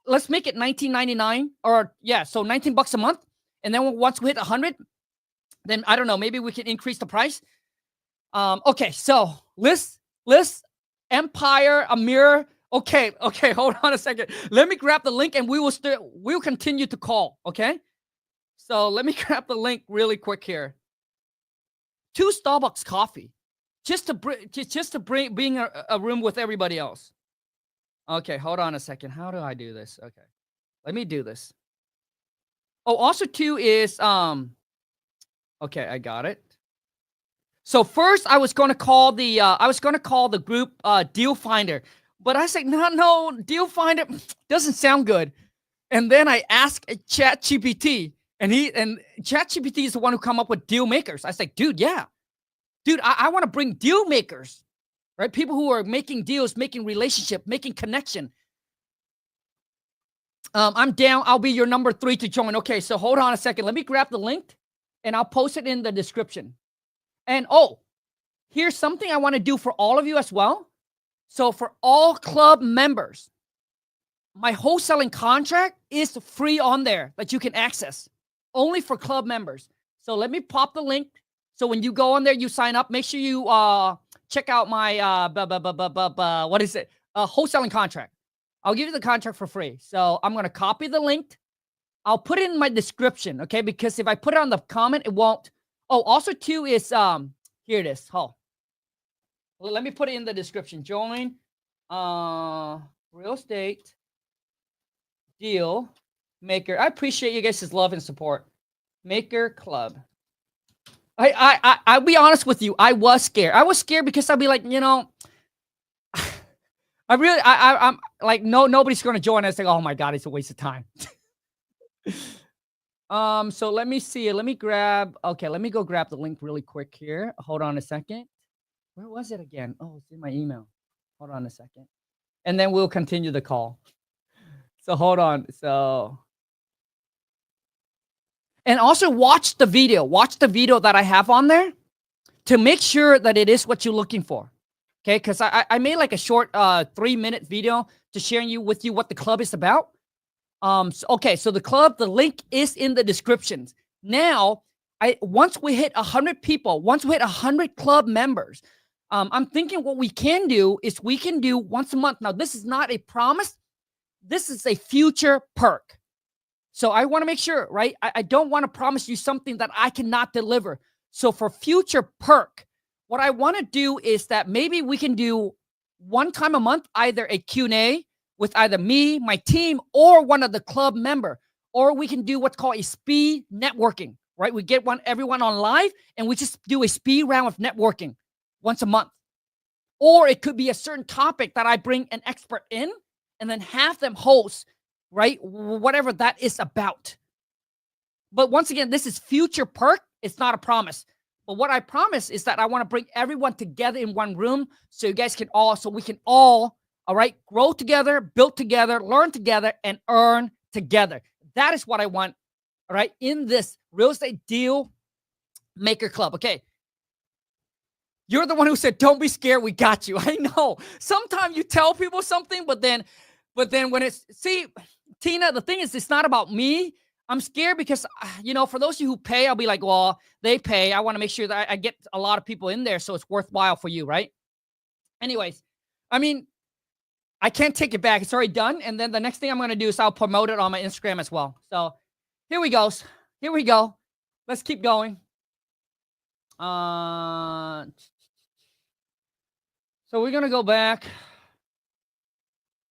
let's make it $19.99 or yeah, so $19 a month. And then once we hit 100, then I don't know, maybe we can increase the price. Okay, so Liz, Empire, Amir. Okay, hold on a second. Let me grab the link and we'll continue to call, okay? So let me grab the link really quick here. 2 Starbucks coffee. Just to being a room with everybody else. Okay, hold on a second. How do I do this? Okay. Let me do this. Oh, also too is okay, I got it. So first I was going to call the group Deal Finder. But I said, no, Deal Finder doesn't sound good. And then I asked ChatGPT, and ChatGPT is the one who come up with deal makers. I said, dude, yeah. Dude, I want to bring deal makers, right? People who are making deals, making relationship, making connection. I'm down. I'll be your number 3 to join. Okay, so hold on a second. Let me grab the link, and I'll post it in the description. And, oh, here's something I want to do for all of you as well. So for all club members, my wholesaling contract is free on there that you can access only for club members. So let me pop the link. So when you go on there, you sign up, make sure you check out my, what is it? Wholesaling contract. I'll give you the contract for free. So I'm going to copy the link. I'll put it in my description. Okay. Because if I put it on the comment, it won't. Oh, also too is, here it is. Oh. Let me put it in the description. Join real estate deal maker. I appreciate you guys' love and support. Maker Club. I'll be honest with you. I was scared. I was scared because I'd be like, you know, I'm like, nobody's going to join us. Like, oh my God, it's a waste of time. So let me see. Let me go grab the link really quick here. Hold on a second. Where was it again? Oh, it's in my email. Hold on a second. And then we'll continue the call. So hold on. So, and also watch the video. Watch the video that I have on there to make sure that it is what you're looking for. Okay, because I made like a short 3-minute video to sharing with you what the club is about. Okay, so the club, the link is in the descriptions. Now, once we hit 100 people, once we hit 100 club members, I'm thinking what we can do is we can do once a month. Now, this is not a promise. This is a future perk. So I want to make sure, right? I don't want to promise you something that I cannot deliver. So for future perk, what I want to do is that maybe we can do one time a month, either a Q&A with either me, my team, or one of the club member, or we can do what's called a speed networking, right? We get everyone on live and we just do a speed round of networking once a month. Or it could be a certain topic that I bring an expert in and then have them host, right? Whatever that is about. But once again, this is future perk. It's not a promise. But what I promise is that I want to bring everyone together in one room so you guys can so we can all right, grow together, build together, learn together, and earn together. That is what I want, all right, in this real estate deal maker club. Okay. You're the one who said, don't be scared. We got you. I know. Sometimes you tell people something, but then when see, Tina, the thing is, it's not about me. I'm scared because, for those of you who pay, I'll be like, well, they pay. I want to make sure that I get a lot of people in there so it's worthwhile for you, right? Anyways, I mean, I can't take it back. It's already done. And then the next thing I'm going to do is I'll promote it on my Instagram as well. So here we go. Here we go. Let's keep going. So we're going to go back.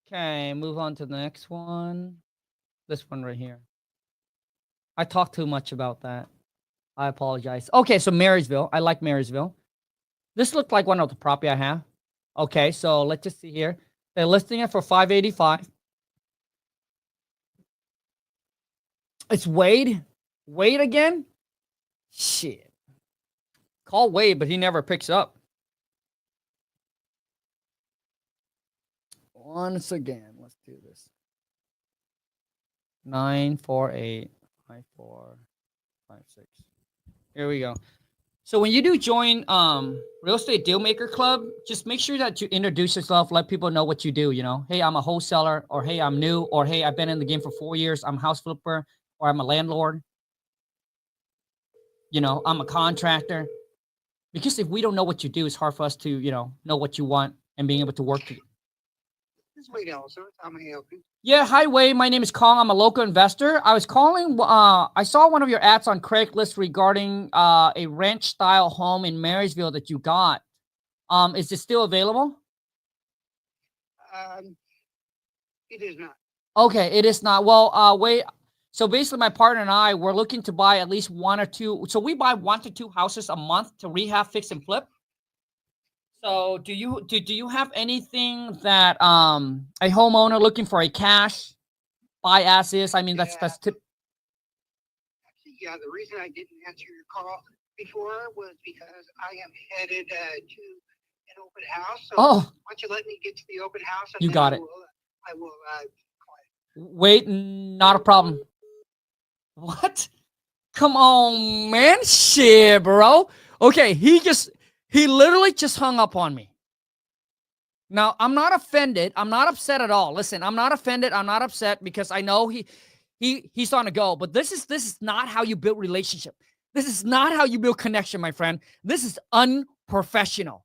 Okay, move on to the next one. This one right here. I talked too much about that. I apologize. Okay, so Marysville. I like Marysville. This looked like one of the property I have. Okay, so let's just see here. They're listing it for $585. It's Wade. Wade again? Shit. Call Wade, but he never picks up. Once again, let's do this. 9485456. Here we go. So when you do join Real Estate Dealmaker Club, just make sure that you introduce yourself, let people know what you do, Hey, I'm a wholesaler, or hey, I'm new, or hey, I've been in the game for 4 years, I'm a house flipper, or I'm a landlord. I'm a contractor. Because if we don't know what you do, it's hard for us to, know what you want and being able to work together. This way also, how may I help you? Yeah, hi, Wade. My name is Khang. I'm a local investor. I was calling. I saw one of your ads on Craigslist regarding a ranch-style home in Marysville that you got. Is it still available? It is not. Okay, it is not. Well, Wade. So basically, my partner and I were looking to buy at least one or two. So we buy 1 to 2 houses a month to rehab, fix, and flip. So do you have anything that a homeowner looking for a cash buy as is? I mean, that's tip. Actually, yeah, the reason I didn't answer your call before was because I am headed to an open house. So why don't you let me get to the open house? And you got it. I will wait, not a problem. What? Come on, man. Shit, bro. Okay, he literally just hung up on me. Now, I'm not offended. I'm not upset at all. Listen, I'm not offended. I'm not upset because I know he's on a go. But this is not how you build relationship. This is not how you build connection, my friend. This is unprofessional.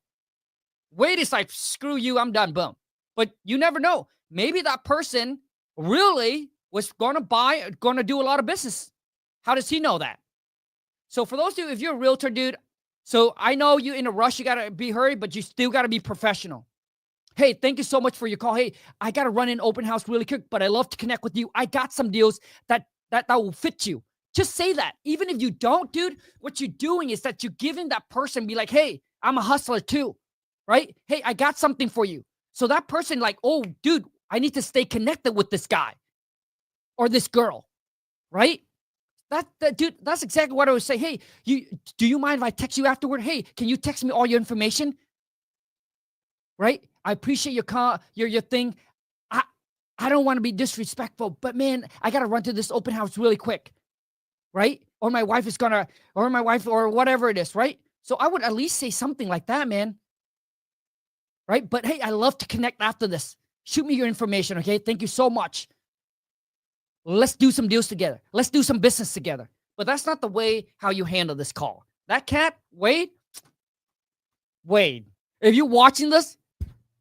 Wade is like, screw you, I'm done, boom. But you never know. Maybe that person really was going to do a lot of business. How does he know that? So for those of you, if you're a realtor, dude, so I know you're in a rush, you got to be hurried, but you still got to be professional. Hey, thank you so much for your call. Hey, I got to run in open house really quick, but I love to connect with you. I got some deals that will fit you. Just say that. Even if you don't, dude, what you're doing is that you're giving that person, be like, hey, I'm a hustler too, right? Hey, I got something for you. So that person like, oh, dude, I need to stay connected with this guy or this girl, right? That dude, that's exactly what I would say. Hey, do you mind if I text you afterward? Hey, can you text me all your information? Right? I appreciate your call, your thing. I don't want to be disrespectful, but man, I got to run to this open house really quick. Right? Or my wife or whatever it is, right? So I would at least say something like that, man. Right? But hey, I love to connect after this. Shoot me your information, okay? Thank you so much. Let's do some deals together. Let's do some business together. But that's not the way how you handle this call. That cat, Wade, if you're watching this,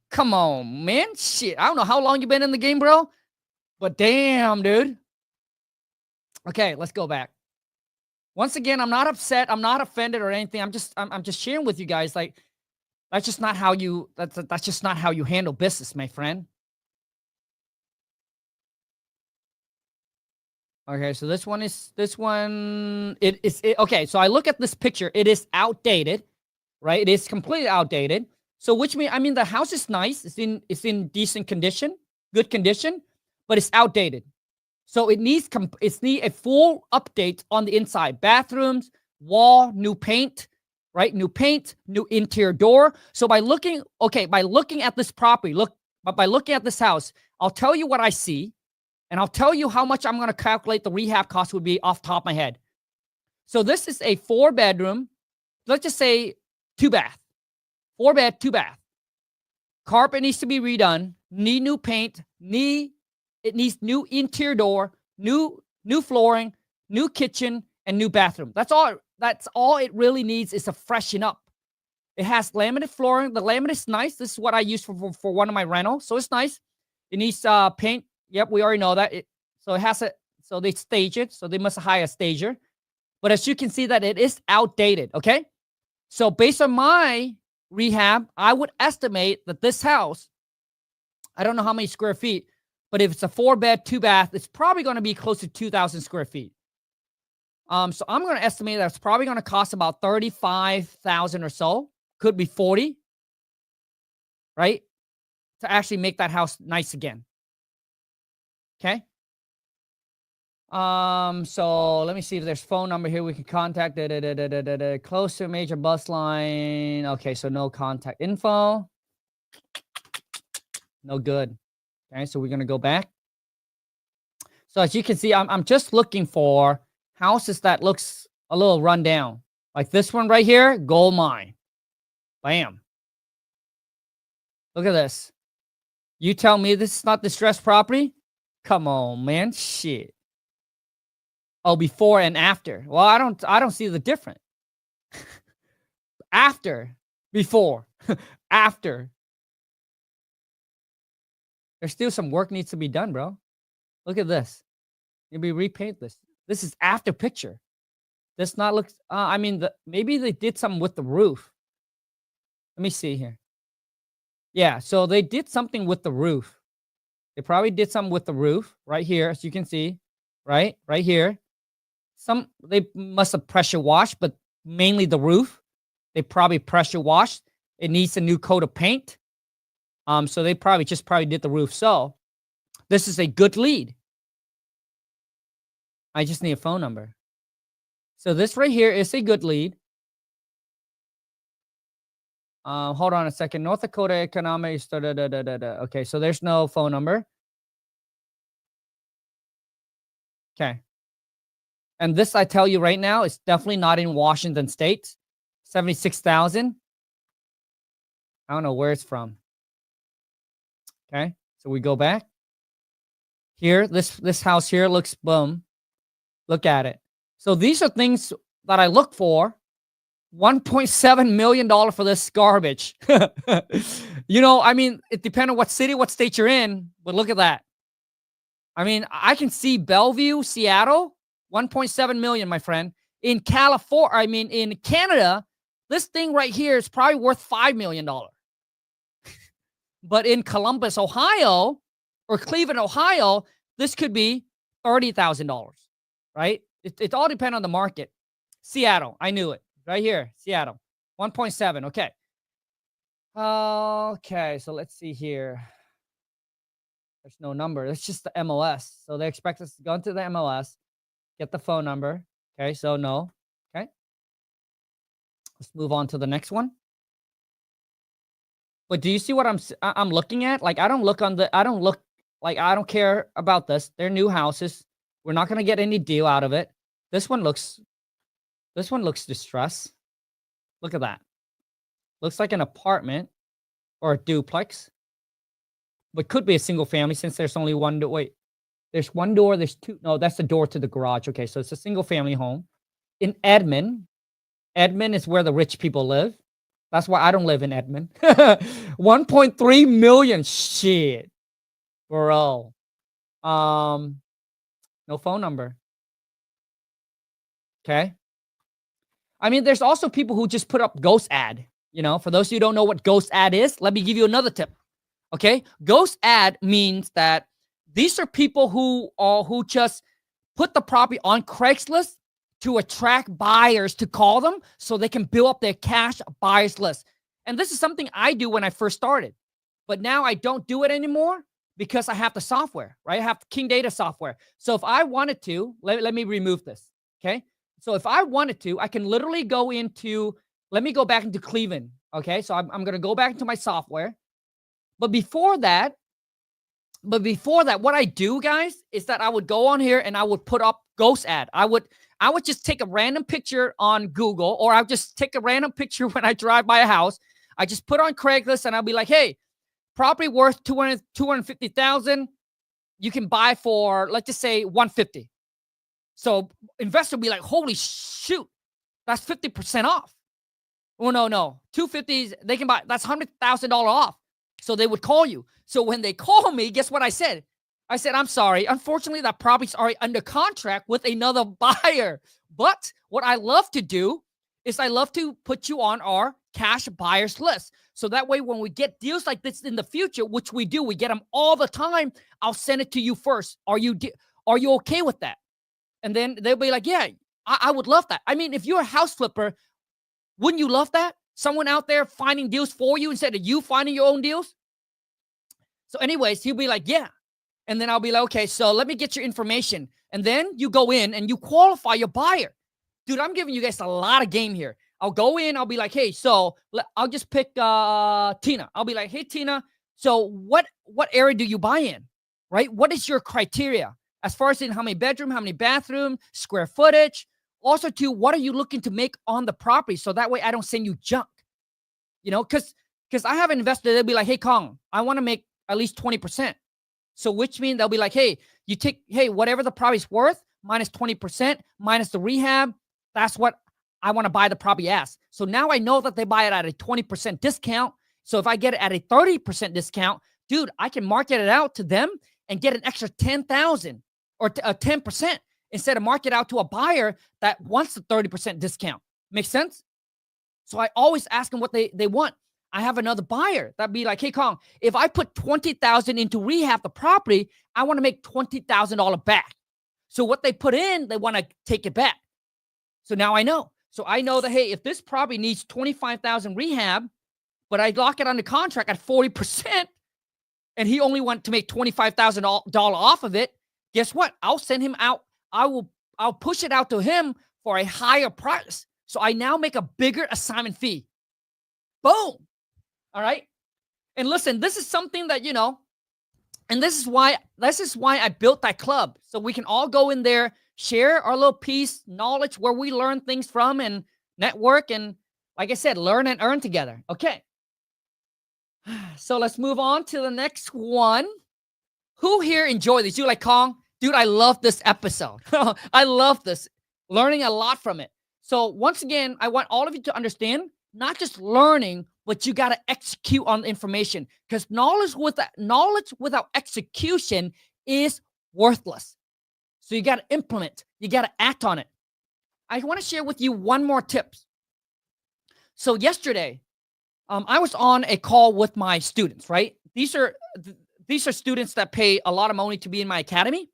come on, man. Shit, I don't know how long you've been in the game, bro. But damn, dude. Okay, let's go back. Once again, I'm not upset. I'm not offended or anything. I'm just sharing with you guys. Like, that's just not how you. That's just not how you handle business, my friend. Okay, so this one. Okay, so I look at this picture. It is outdated, right? It is completely outdated. So which means, I mean, the house is nice. It's in decent condition, good condition, but it's outdated. So it needs a full update on the inside. Bathrooms, wall, new paint, right? New paint, new interior door. So by looking at this property, by looking at this house, I'll tell you what I see, and I'll tell you how much I'm going to calculate the rehab cost would be off the top of my head. So this is a 4-bedroom, let's just say 2-bath. 4-bed, 2-bath. Carpet needs to be redone, need new paint, it needs new interior door, new flooring, new kitchen, and new bathroom. That's all it really needs is to freshen up. It has laminate flooring. The laminate is nice. This is what I use for one of my rentals, so it's nice. It needs paint. Yep, we already know that. So they stage it. So they must hire a stager. But as you can see, that it is outdated. Okay, so based on my rehab, I would estimate that this house, I don't know how many square feet, but if it's a 4-bed, 2-bath, it's probably going to be close to 2,000 square feet. So I'm going to estimate that it's probably going to cost about $35,000 or so. Could be 40, right? To actually make that house nice again. Okay. So let me see if there's phone number here we can contact. Close to a major bus line. Okay, so no contact info. No good. Okay, so we're going to go back. So as you can see, I'm just looking for houses that looks a little run down. Like this one right here, gold mine. Bam. Look at this. You tell me this is not distressed property? Come on, man. Shit. Oh, before and after. Well, I don't see the difference. After, before, after. There's still some work needs to be done, bro. Look at this. Maybe repaint this. This is after picture. This not looks. I mean, maybe they did something with the roof. Let me see here. Yeah, so they did something with the roof. They probably did something with the roof right here, as you can see, right here. They must have pressure washed, but mainly the roof. They probably pressure washed. It needs a new coat of paint. So they probably did the roof. So this is a good lead. I just need a phone number. So this right here is a good lead. Hold on a second. North Dakota Economics. Okay, so there's no phone number. Okay. And this, I tell you right now, is definitely not in Washington State. 76,000. I don't know where it's from. Okay, so we go back. Here, this house here looks boom. Look at it. So these are things that I look for. $1.7 million for this garbage. You know, I mean, it depends on what city, what state you're in, but look at that. I mean, I can see Bellevue, Seattle, 1.7 million, my friend. In California, I mean, in Canada, this thing right here is probably worth $5 million. But in Columbus, Ohio, or Cleveland, Ohio, this could be $30,000, right? It all depends on the market. Seattle, I knew it. Right here, Seattle, 1.7. Okay. Okay, so let's see here. There's no number. It's just the MLS. So they expect us to go into the MLS, get the phone number. Okay, so no. Okay. Let's move on to the next one. But do you see what I'm looking at? Like, I don't care about this. They're new houses. We're not going to get any deal out of it. This one looks distressed. Look at that. Looks like an apartment or a duplex. But could be a single family since there's only one door. Wait, there's one door. There's two. No, that's the door to the garage. Okay, so it's a single family home. In Edmond. Edmond is where the rich people live. That's why I don't live in Edmond. 1.3 million. Shit. Bro. No phone number. Okay. I mean, there's also people who just put up ghost ad. You know, for those of you who don't know what ghost ad is, let me give you another tip. Okay. Ghost ad means that these are people who just put the property on Craigslist to attract buyers to call them so they can build up their cash buyers list. And this is something I do when I first started, but now I don't do it anymore because I have the software, right? I have the King Data software. So if I wanted to, let me remove this, okay? So if I wanted to, I can literally go into, let me go back into Cleveland, okay? So I'm going to go back into my software. But before that, what I do, guys, is that I would go on here and I would put up ghost ad. I would just take a random picture on Google, or I'll just take a random picture when I drive by a house. I just put on Craigslist and I'll be like, hey, property worth $250,000. You can buy for, let's just say, $150,000. So investor will be like, holy shoot, that's 50% off. Oh, no. $250,000, they can buy, that's $100,000 off. So they would call you. So when they call me, guess what I said? I said, I'm sorry. Unfortunately, that property's already under contract with another buyer. But what I love to do is I love to put you on our cash buyers list. So that way, when we get deals like this in the future, which we do, we get them all the time, I'll send it to you first. Are you okay with that? And then they'll be like, yeah, I would love that. I mean, if you're a house flipper, wouldn't you love that? Someone out there finding deals for you instead of you finding your own deals? So anyways, he'll be like, yeah. And then I'll be like, okay, so let me get your information. And then you go in and you qualify your buyer. Dude, I'm giving you guys a lot of game here. I'll go in, I'll be like, hey, so I'll just pick Tina. I'll be like, hey, Tina, so what area do you buy in, right? What is your criteria? As far as in how many bedroom, how many bathroom, square footage. Also, too, what are you looking to make on the property? So that way I don't send you junk, you know, because I have an investor, they'll be like, hey, Khang, I want to make at least 20%. So which means they'll be like, hey, you take, hey, whatever the property's worth, minus 20%, minus the rehab, that's what I want to buy the property as. So now I know that they buy it at a 20% discount. So if I get it at a 30% discount, dude, I can market it out to them and get an extra 10,000 or 10% instead of market out to a buyer that wants the 30% discount. Make sense? So I always ask them what they want. I have another buyer that'd be like, hey, Khang, if I put $20,000 into rehab the property, I want to make $20,000 back. So what they put in, they want to take it back. So now I know. So I know that, hey, if this property needs $25,000 rehab, but I lock it under contract at 40%, and he only wants to make $25,000 off of it, guess what? I'll send him out. I'll push it out to him for a higher price. So I now make a bigger assignment fee. Boom. All right. And listen, this is something that, you know, and this is why I built that club. So we can all go in there, share our little piece, knowledge where we learn things from and network. And like I said, learn and earn together. Okay. So let's move on to the next one. Who here enjoyed this? You like, Khang? Dude, I love this episode. I love this. Learning a lot from it. So once again, I want all of you to understand, not just learning, but you got to execute on the information, because knowledge without execution is worthless. So you got to implement. You got to act on it. I want to share with you one more tip. So yesterday, I was on a call with my students, right? These are students that pay a lot of money to be in my academy.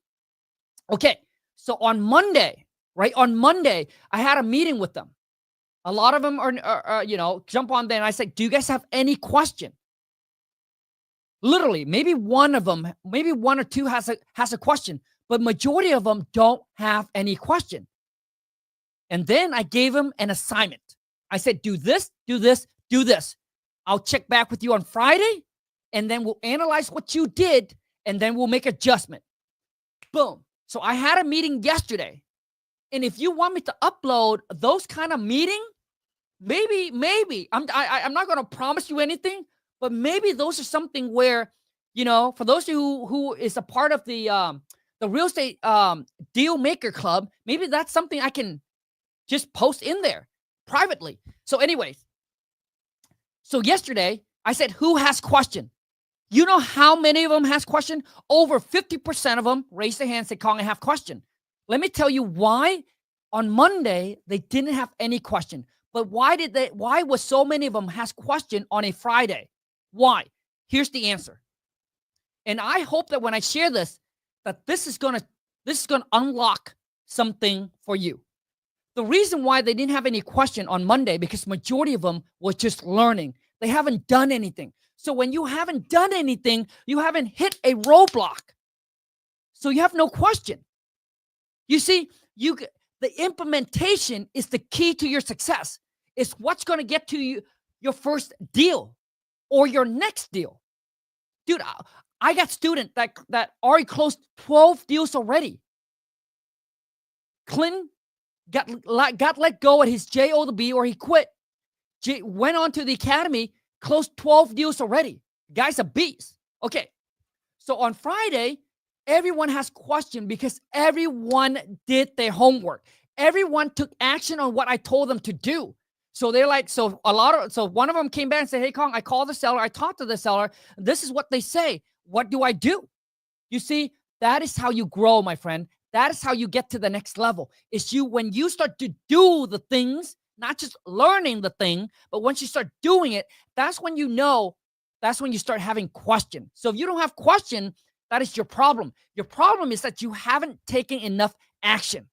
Okay, so on Monday, right? On Monday, I had a meeting with them. A lot of them are jump on there, and I said, do you guys have any question? Literally, maybe one of them, maybe one or two has a question, but majority of them don't have any question. And then I gave them an assignment. I said, do this, do this, do this. I'll check back with you on Friday, and then we'll analyze what you did, and then we'll make adjustment. Boom. So I had a meeting yesterday. And if you want me to upload those kind of meeting, maybe, I'm not going to promise you anything, but maybe those are something where, you know, for those of you who is a part of the real estate deal maker club, maybe that's something I can just post in there privately. So anyways, so yesterday I said, who has question? You know how many of them has question? Over 50% of them raised their hand and said, Khang, I have question. Let me tell you why On Monday, they didn't have any question. But why was so many of them has question on a Friday? Why? Here's the answer. And I hope that when I share this, that this is gonna unlock something for you. The reason why they didn't have any question on Monday, because majority of them was just learning. They haven't done anything. So when you haven't done anything, you haven't hit a roadblock. So you have no question. You see, the implementation is the key to your success. It's what's going to get to you your first deal or your next deal. Dude, I got students that already closed 12 deals already. Clinton got let go at his JOB, or he quit. Went on to the academy, closed 12 deals already. Guy's a beast. Okay, so on Friday, everyone has question because everyone did their homework. Everyone took action on what I told them to do. So they're like, so one of them came back and said, hey, Khang, I called the seller. I talked to the seller. This is what they say. What do I do? You see, that is how you grow, my friend. That is how you get to the next level. It's when you start to do the things, not just learning the thing, but once you start doing it, that's when you start having question. So if you don't have question, that is your problem. Your problem is that you haven't taken enough action.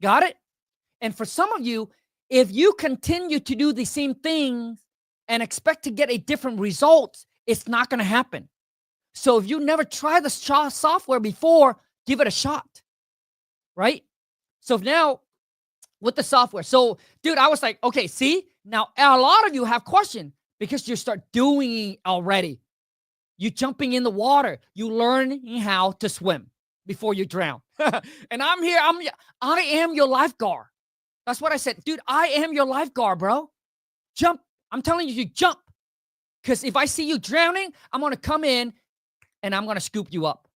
Got it? And for some of you, if you continue to do the same things and expect to get a different result, it's not going to happen. So if you never tried the software before, give it a shot, right? So now with the software. So, dude, I was like, okay, see? Now, a lot of you have questions because you start doing it already. You jumping in the water. You learning how to swim before you drown. And I'm here. I am your lifeguard. That's what I said. Dude, I am your lifeguard, bro. Jump. I'm telling you to jump. Because if I see you drowning, I'm going to come in and I'm going to scoop you up.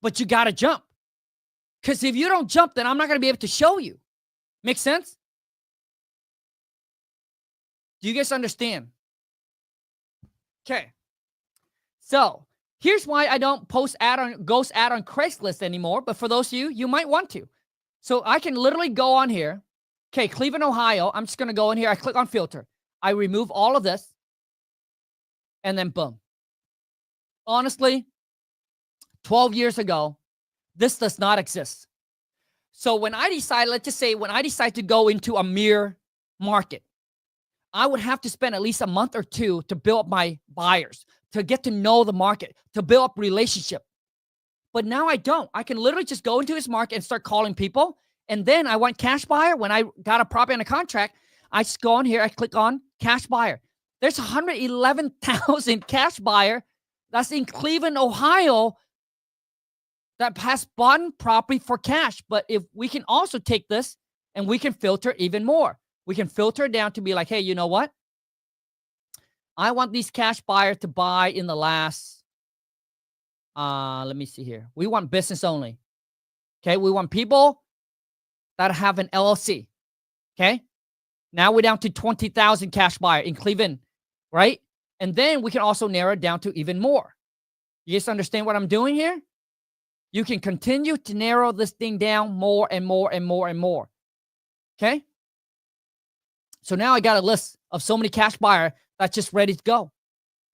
But you got to jump. Because if you don't jump, then I'm not going to be able to show you. Make sense? Do you guys understand? Okay. So here's why I don't post ghost ad on Craigslist anymore. But for those of you, you might want to. So I can literally go on here. Okay, Cleveland, Ohio. I'm just going to go in here. I click on filter. I remove all of this. And then boom. Honestly, 12 years ago, this does not exist. So when I decide, let's just say when I decide to go into a mere market, I would have to spend at least a month or two to build up my buyers, to get to know the market, to build up relationship. But now I don't. I can literally just go into his market and start calling people. And then I want cash buyer. When I got a property on a contract, I just go on here. I click on cash buyer. There's 111,000 cash buyer that's in Cleveland, Ohio, that has bought property for cash. But if we can also take this and we can filter even more. We can filter it down to be like, hey, you know what? I want these cash buyers to buy in the last, let me see here. We want business only. Okay, we want people that have an LLC. Okay, now we're down to 20,000 cash buyer in Cleveland, right? And then we can also narrow it down to even more. You guys understand what I'm doing here? You can continue to narrow this thing down more and more and more and more. Okay? So now I got a list of so many cash buyer that's just ready to go.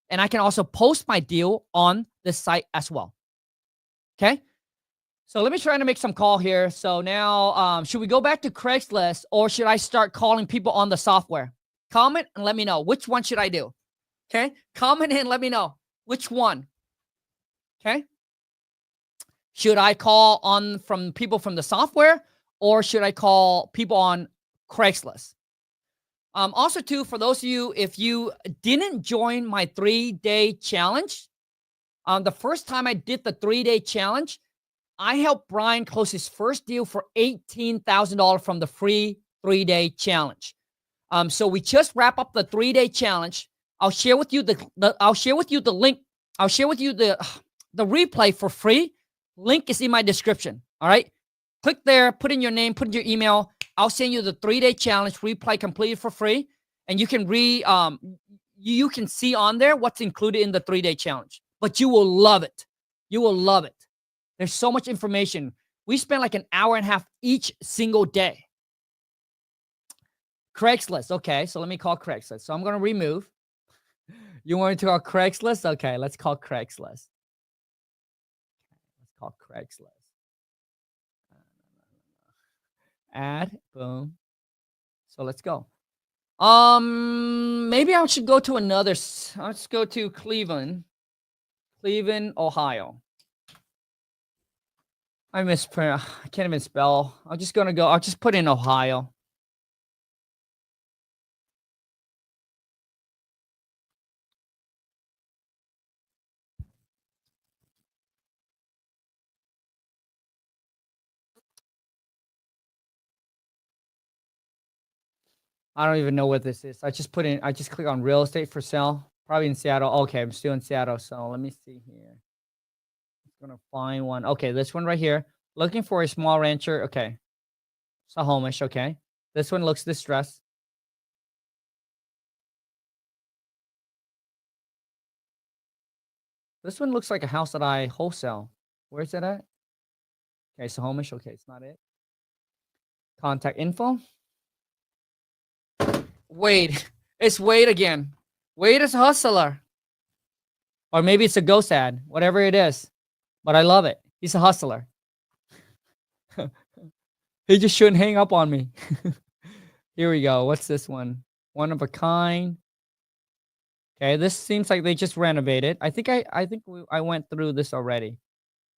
And I can also post my deal on this site as well. Okay? So let me try to make some call here. So now, should we go back to Craigslist or should I start calling people on the software? Comment and let me know. Which one should I do? Okay? Comment and let me know. Which one? Okay? Should I call on from people from the software or should I call people on Craigslist? Also, too, for those of you, if you didn't join my 3-day challenge, the first time I did the 3-day challenge, I helped Brian close his first deal for $18,000 from the free 3-day challenge. So we just wrap up the 3-day challenge. I'll share with you I'll share with you the link. I'll share with you the replay for free. Link is in my description. All right. Click there, put in your name, put in your email. I'll send you the 3-day challenge replay completed for free. And you can you can see on there what's included in the 3-day challenge. But you will love it. You will love it. There's so much information. We spend like an hour and a half each single day. Craigslist. Okay, so let me call Craigslist. So I'm going to remove. You want me to call Craigslist? Okay, let's call Craigslist. Let's call Craigslist. Add, boom. So let's go. Maybe I should go to another. Let's go to Cleveland, Ohio. I can't even spell. I'm just gonna go. I'll just put in Ohio. I don't even know what this is. I just click on real estate for sale. Probably in Seattle. Okay, I'm still in Seattle. So let me see here. I'm gonna find one. Okay, this one right here. Looking for a small rancher. Okay. Sahomish. Okay. This one looks distressed. This one looks like a house that I wholesale. Where's it at? Okay, Sahomish. Okay, it's not it. Contact info. Wade. It's Wade again. Wade is a hustler. Or maybe it's a ghost ad. Whatever it is. But I love it. He's a hustler. He just shouldn't hang up on me. Here we go. What's this one? One of a kind. Okay, this seems like they just renovated. I think I went through this already.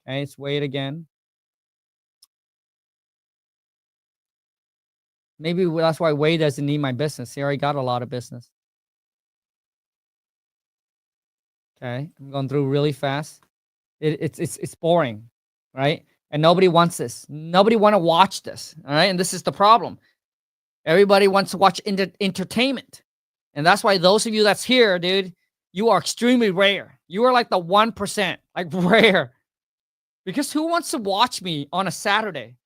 Okay, it's Wade again. Maybe that's why Wade doesn't need my business. He already got a lot of business. Okay, I'm going through really fast. It's boring, right? And nobody wants this. Nobody want to watch this, all right? And this is the problem. Everybody wants to watch entertainment. And that's why those of you that's here, dude, you are extremely rare. You are like the 1%, like rare. Because who wants to watch me on a Saturday?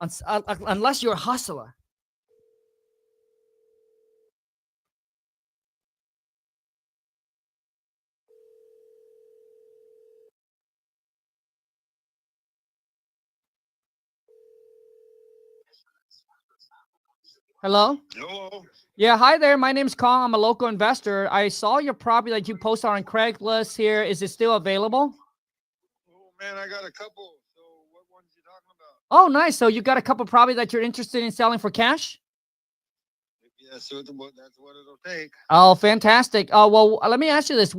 Unless you're a hustler. Hello? Hello. Yeah, hi there. My name's Khang. I'm a local investor. I saw your property that you posted on Craigslist here. Is it still available? Oh man, I got a couple. So what ones you talking about? Oh, nice. So you got a couple property that you're interested in selling for cash? Yeah, so that's what it'll take. Oh, fantastic. Well, let me ask you this.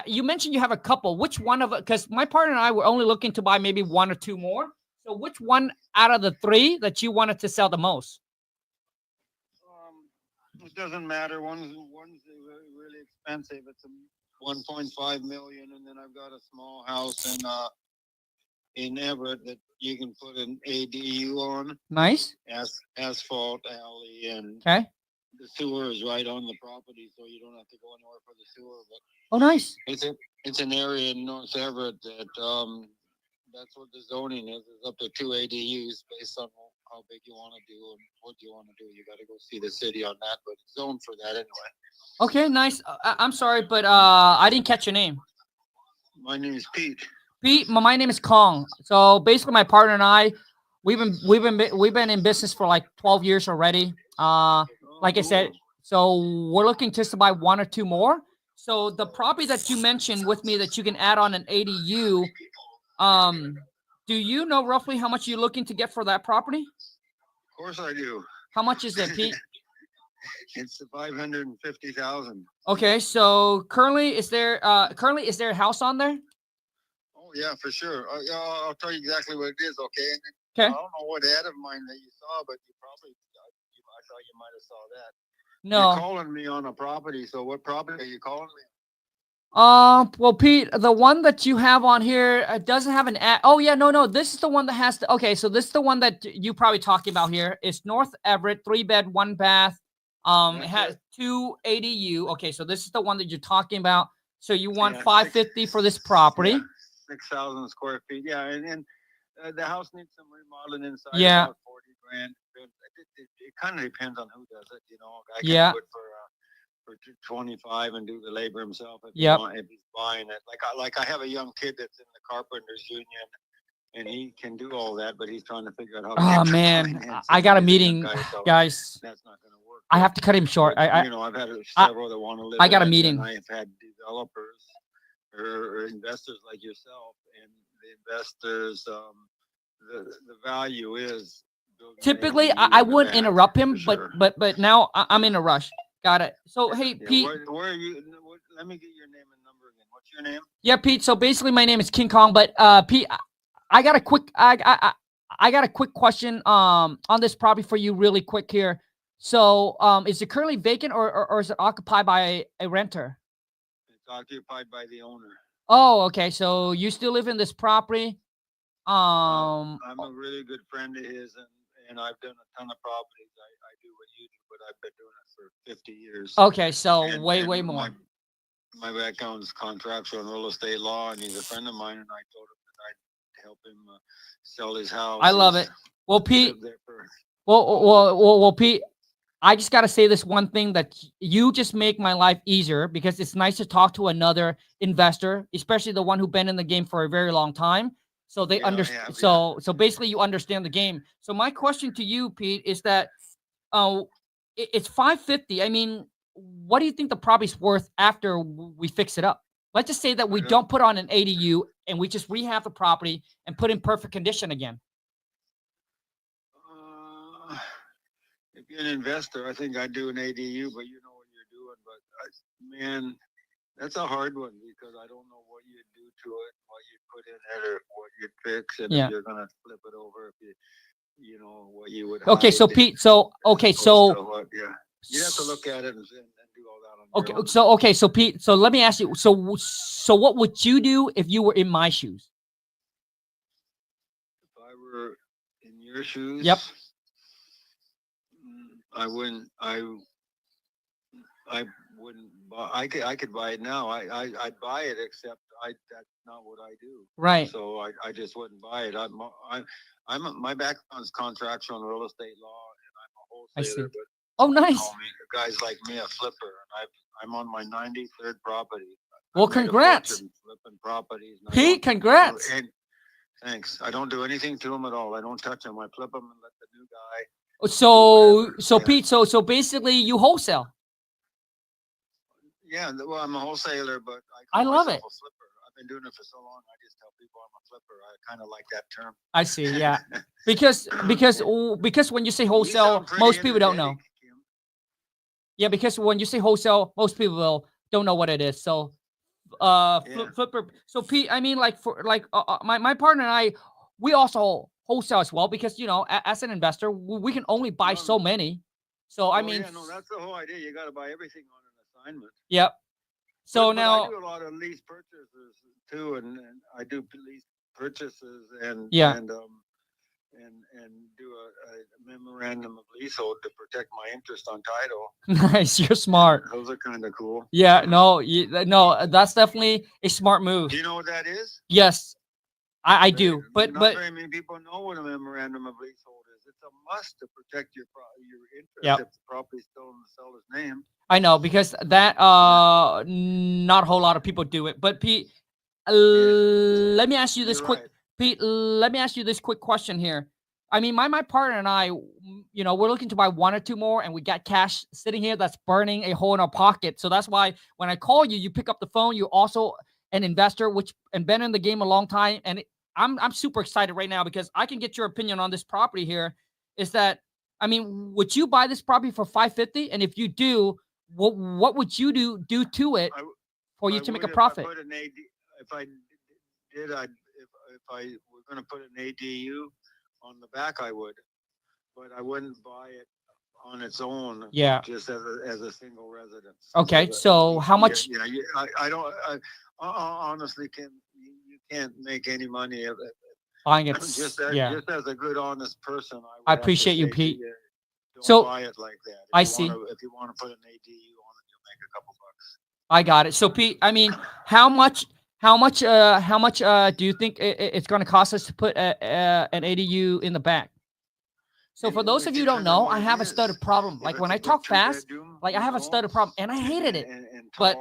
You mentioned you have a couple. Which one of it? Because my partner and I were only looking to buy maybe one or two more. So which one out of the three that you wanted to sell the most? It doesn't matter. One's really expensive. It's a 1.5 million, and then I've got a small house in Everett that you can put an ADU on. Nice. Asphalt alley, and okay. The sewer is right on the property, so you don't have to go anywhere for the sewer. But oh, nice. It's an area in North Everett that that's what the zoning is. It's up to 2 ADUs based on how big you want to do and what you want to do. You got to go see the city on that, but it's zoned for that anyway. Okay, nice. I'm sorry, but I didn't catch your name. My name is Pete. Pete, my name is Khang. So basically, my partner and I, we've been in business for like 12 years already. Like I said, so we're looking just to buy one or two more. So the property that you mentioned with me that you can add on an ADU, do you know roughly how much you're looking to get for that property? Of course I do. How much is it, Pete? It's 550,000. Okay, so currently is there a house on there? Oh yeah, for sure. I'll tell you exactly what it is. Okay. Okay. I don't know what ad of mine that you saw, but I thought you might have saw that. No. You're calling me on a property. So what property are you calling me? Well, Pete, the one that you have on here doesn't have an ad. Oh yeah, no. This is the one that has the. Okay, so this is the one that you probably talking about here. It's North Everett, 3-bed, 1-bath. It has 2 ADU. Okay, so this is the one that you're talking about. So you want 550 for this property? Yeah, 6,000 square feet. Yeah, and the house needs some remodeling inside. Yeah. About 40 grand. It kind of depends on who does it. You know, I can do it for 25 and do the labor himself if he's buying it. Like I have a young kid that's in the carpenters union, and he can do all that, but he's trying to figure out how to Oh get the man, financing. I got a He's young meeting, guy, so guys. that's not going to work. I But- have to cut him short. but, I you know, I've had several that want to live. I got a in it, meeting. and I've had developers or investors like yourself, and the investors. The value is building an typically ADU I in the wouldn't back, interrupt for him, sure. but now I'm in a rush. Got it. So hey Yeah, Pete. where are you? Let me get your name and number again. What's your name? Yeah, Pete. So basically, my name is King Kong, but Pete, I got a quick I got a quick question on this property for you, really quick here. So is it currently vacant or is it occupied by a renter? It's occupied by the owner. Oh, okay. So you still live in this property? I'm a really good friend of his, and I've done a ton of properties. I do what you do, but I've been doing it for 50 years. Okay, so And- way and more. My background is contractual and real estate law, and he's a friend of mine, and I told him that I'd help him sell his house. I love He's it. Well, Pete. lived there for- Well, Pete. I just got to say this one thing, that you just make my life easier, because it's nice to talk to another investor, especially the one who's been in the game for a very long time. So they Yeah, understand. yeah, So basically you understand the game. So my question to you, Pete, is that it's 550. I mean, what do you think the property's worth after we fix it up? Let's just say that we don't put on an ADU and we just rehab the property and put in perfect condition again. If you're an investor, I think I'd do an ADU, but you know what you're doing. But man, that's a hard one, because I don't know what you'd do to it, what you'd put in it, or what you'd fix, and Yeah. if you're gonna flip it over, if you know what you would. Okay, so hide, Pete, so okay, so yeah, you'd have to look at it and do all that on okay, your own. so Pete, so let me ask you, so what would you do if you were in my shoes? If I were in your shoes, Yep. I wouldn't. I wouldn't buy. I could buy it now. I'd buy it, except that's not what I do. Right. So I just wouldn't buy it. My background's contractual and real estate law, and I'm a wholesaler. But Oh, nice. call me, guys like me, a flipper, and I'm on my 93rd property. Well, I've made a congrats. fortune flipping properties. and I Pete, don't- congrats. and thanks. I don't do anything to them at all. I don't touch them. I flip them and let the new guy. So whatever, yeah. Pete, so basically you wholesale. Yeah, well, I'm a wholesaler, but I call love myself it. a flipper. I've been doing it for so long. I just tell people I'm a flipper. I kind of like that term. I see, yeah. Because when you say You wholesale, sound pretty most people don't know. energetic, Kim. Yeah, because when you say wholesale, most people don't know what it is. So Yeah. flipper. So Pete, I mean, like my partner and I, we also wholesale as well, because as an investor, we can only buy No, so many. So I Oh, mean, yeah, no, that's the whole idea. You got to buy everything on an assignment. yep. So But now, I do a lot of lease purchases too, and I do lease purchases and Yeah. and do a memorandum of leasehold to protect my interest on title. nice, you're smart. Those are kind of cool. Yeah, no, that's definitely a smart move. Do you know what that is? Yes, I do. But not very many people know what a memorandum of leasehold is. It's a must to protect your interest Yep. if the property's still in the seller's name. I know, because that not a whole lot of people do it. But Pete, let me ask you this You're quick. right. Pete, let me ask you this quick question here. I mean, my partner and I, we're looking to buy one or two more, and we got cash sitting here that's burning a hole in our pocket. So that's why when I call you, you pick up the phone. You're also an investor, and been in the game a long time. And I'm super excited right now, because I can get your opinion on this property here. Is that, I mean, would you buy this property for $550? And if you do, what would you do to it for you I to make would a profit? If I were going to put an ADU on the back, I would, but I wouldn't buy it on its own. Yeah. Just as a single residence. Okay, so how much? Yeah, I don't. Honestly, you can't make any money of it. Buying it, Just yeah. just as a good, honest person, I have to appreciate you, say to Pete. don't So, buy it like that. I see. If you want to put an ADU on it, you'll make a couple bucks. I got it. So Pete, I mean, how much do you think it's going to cost us to put an ADU in the back? So for those of you who don't know, I have a stutter problem. Like when I talk fast, like I have a stutter problem, and I hated it. But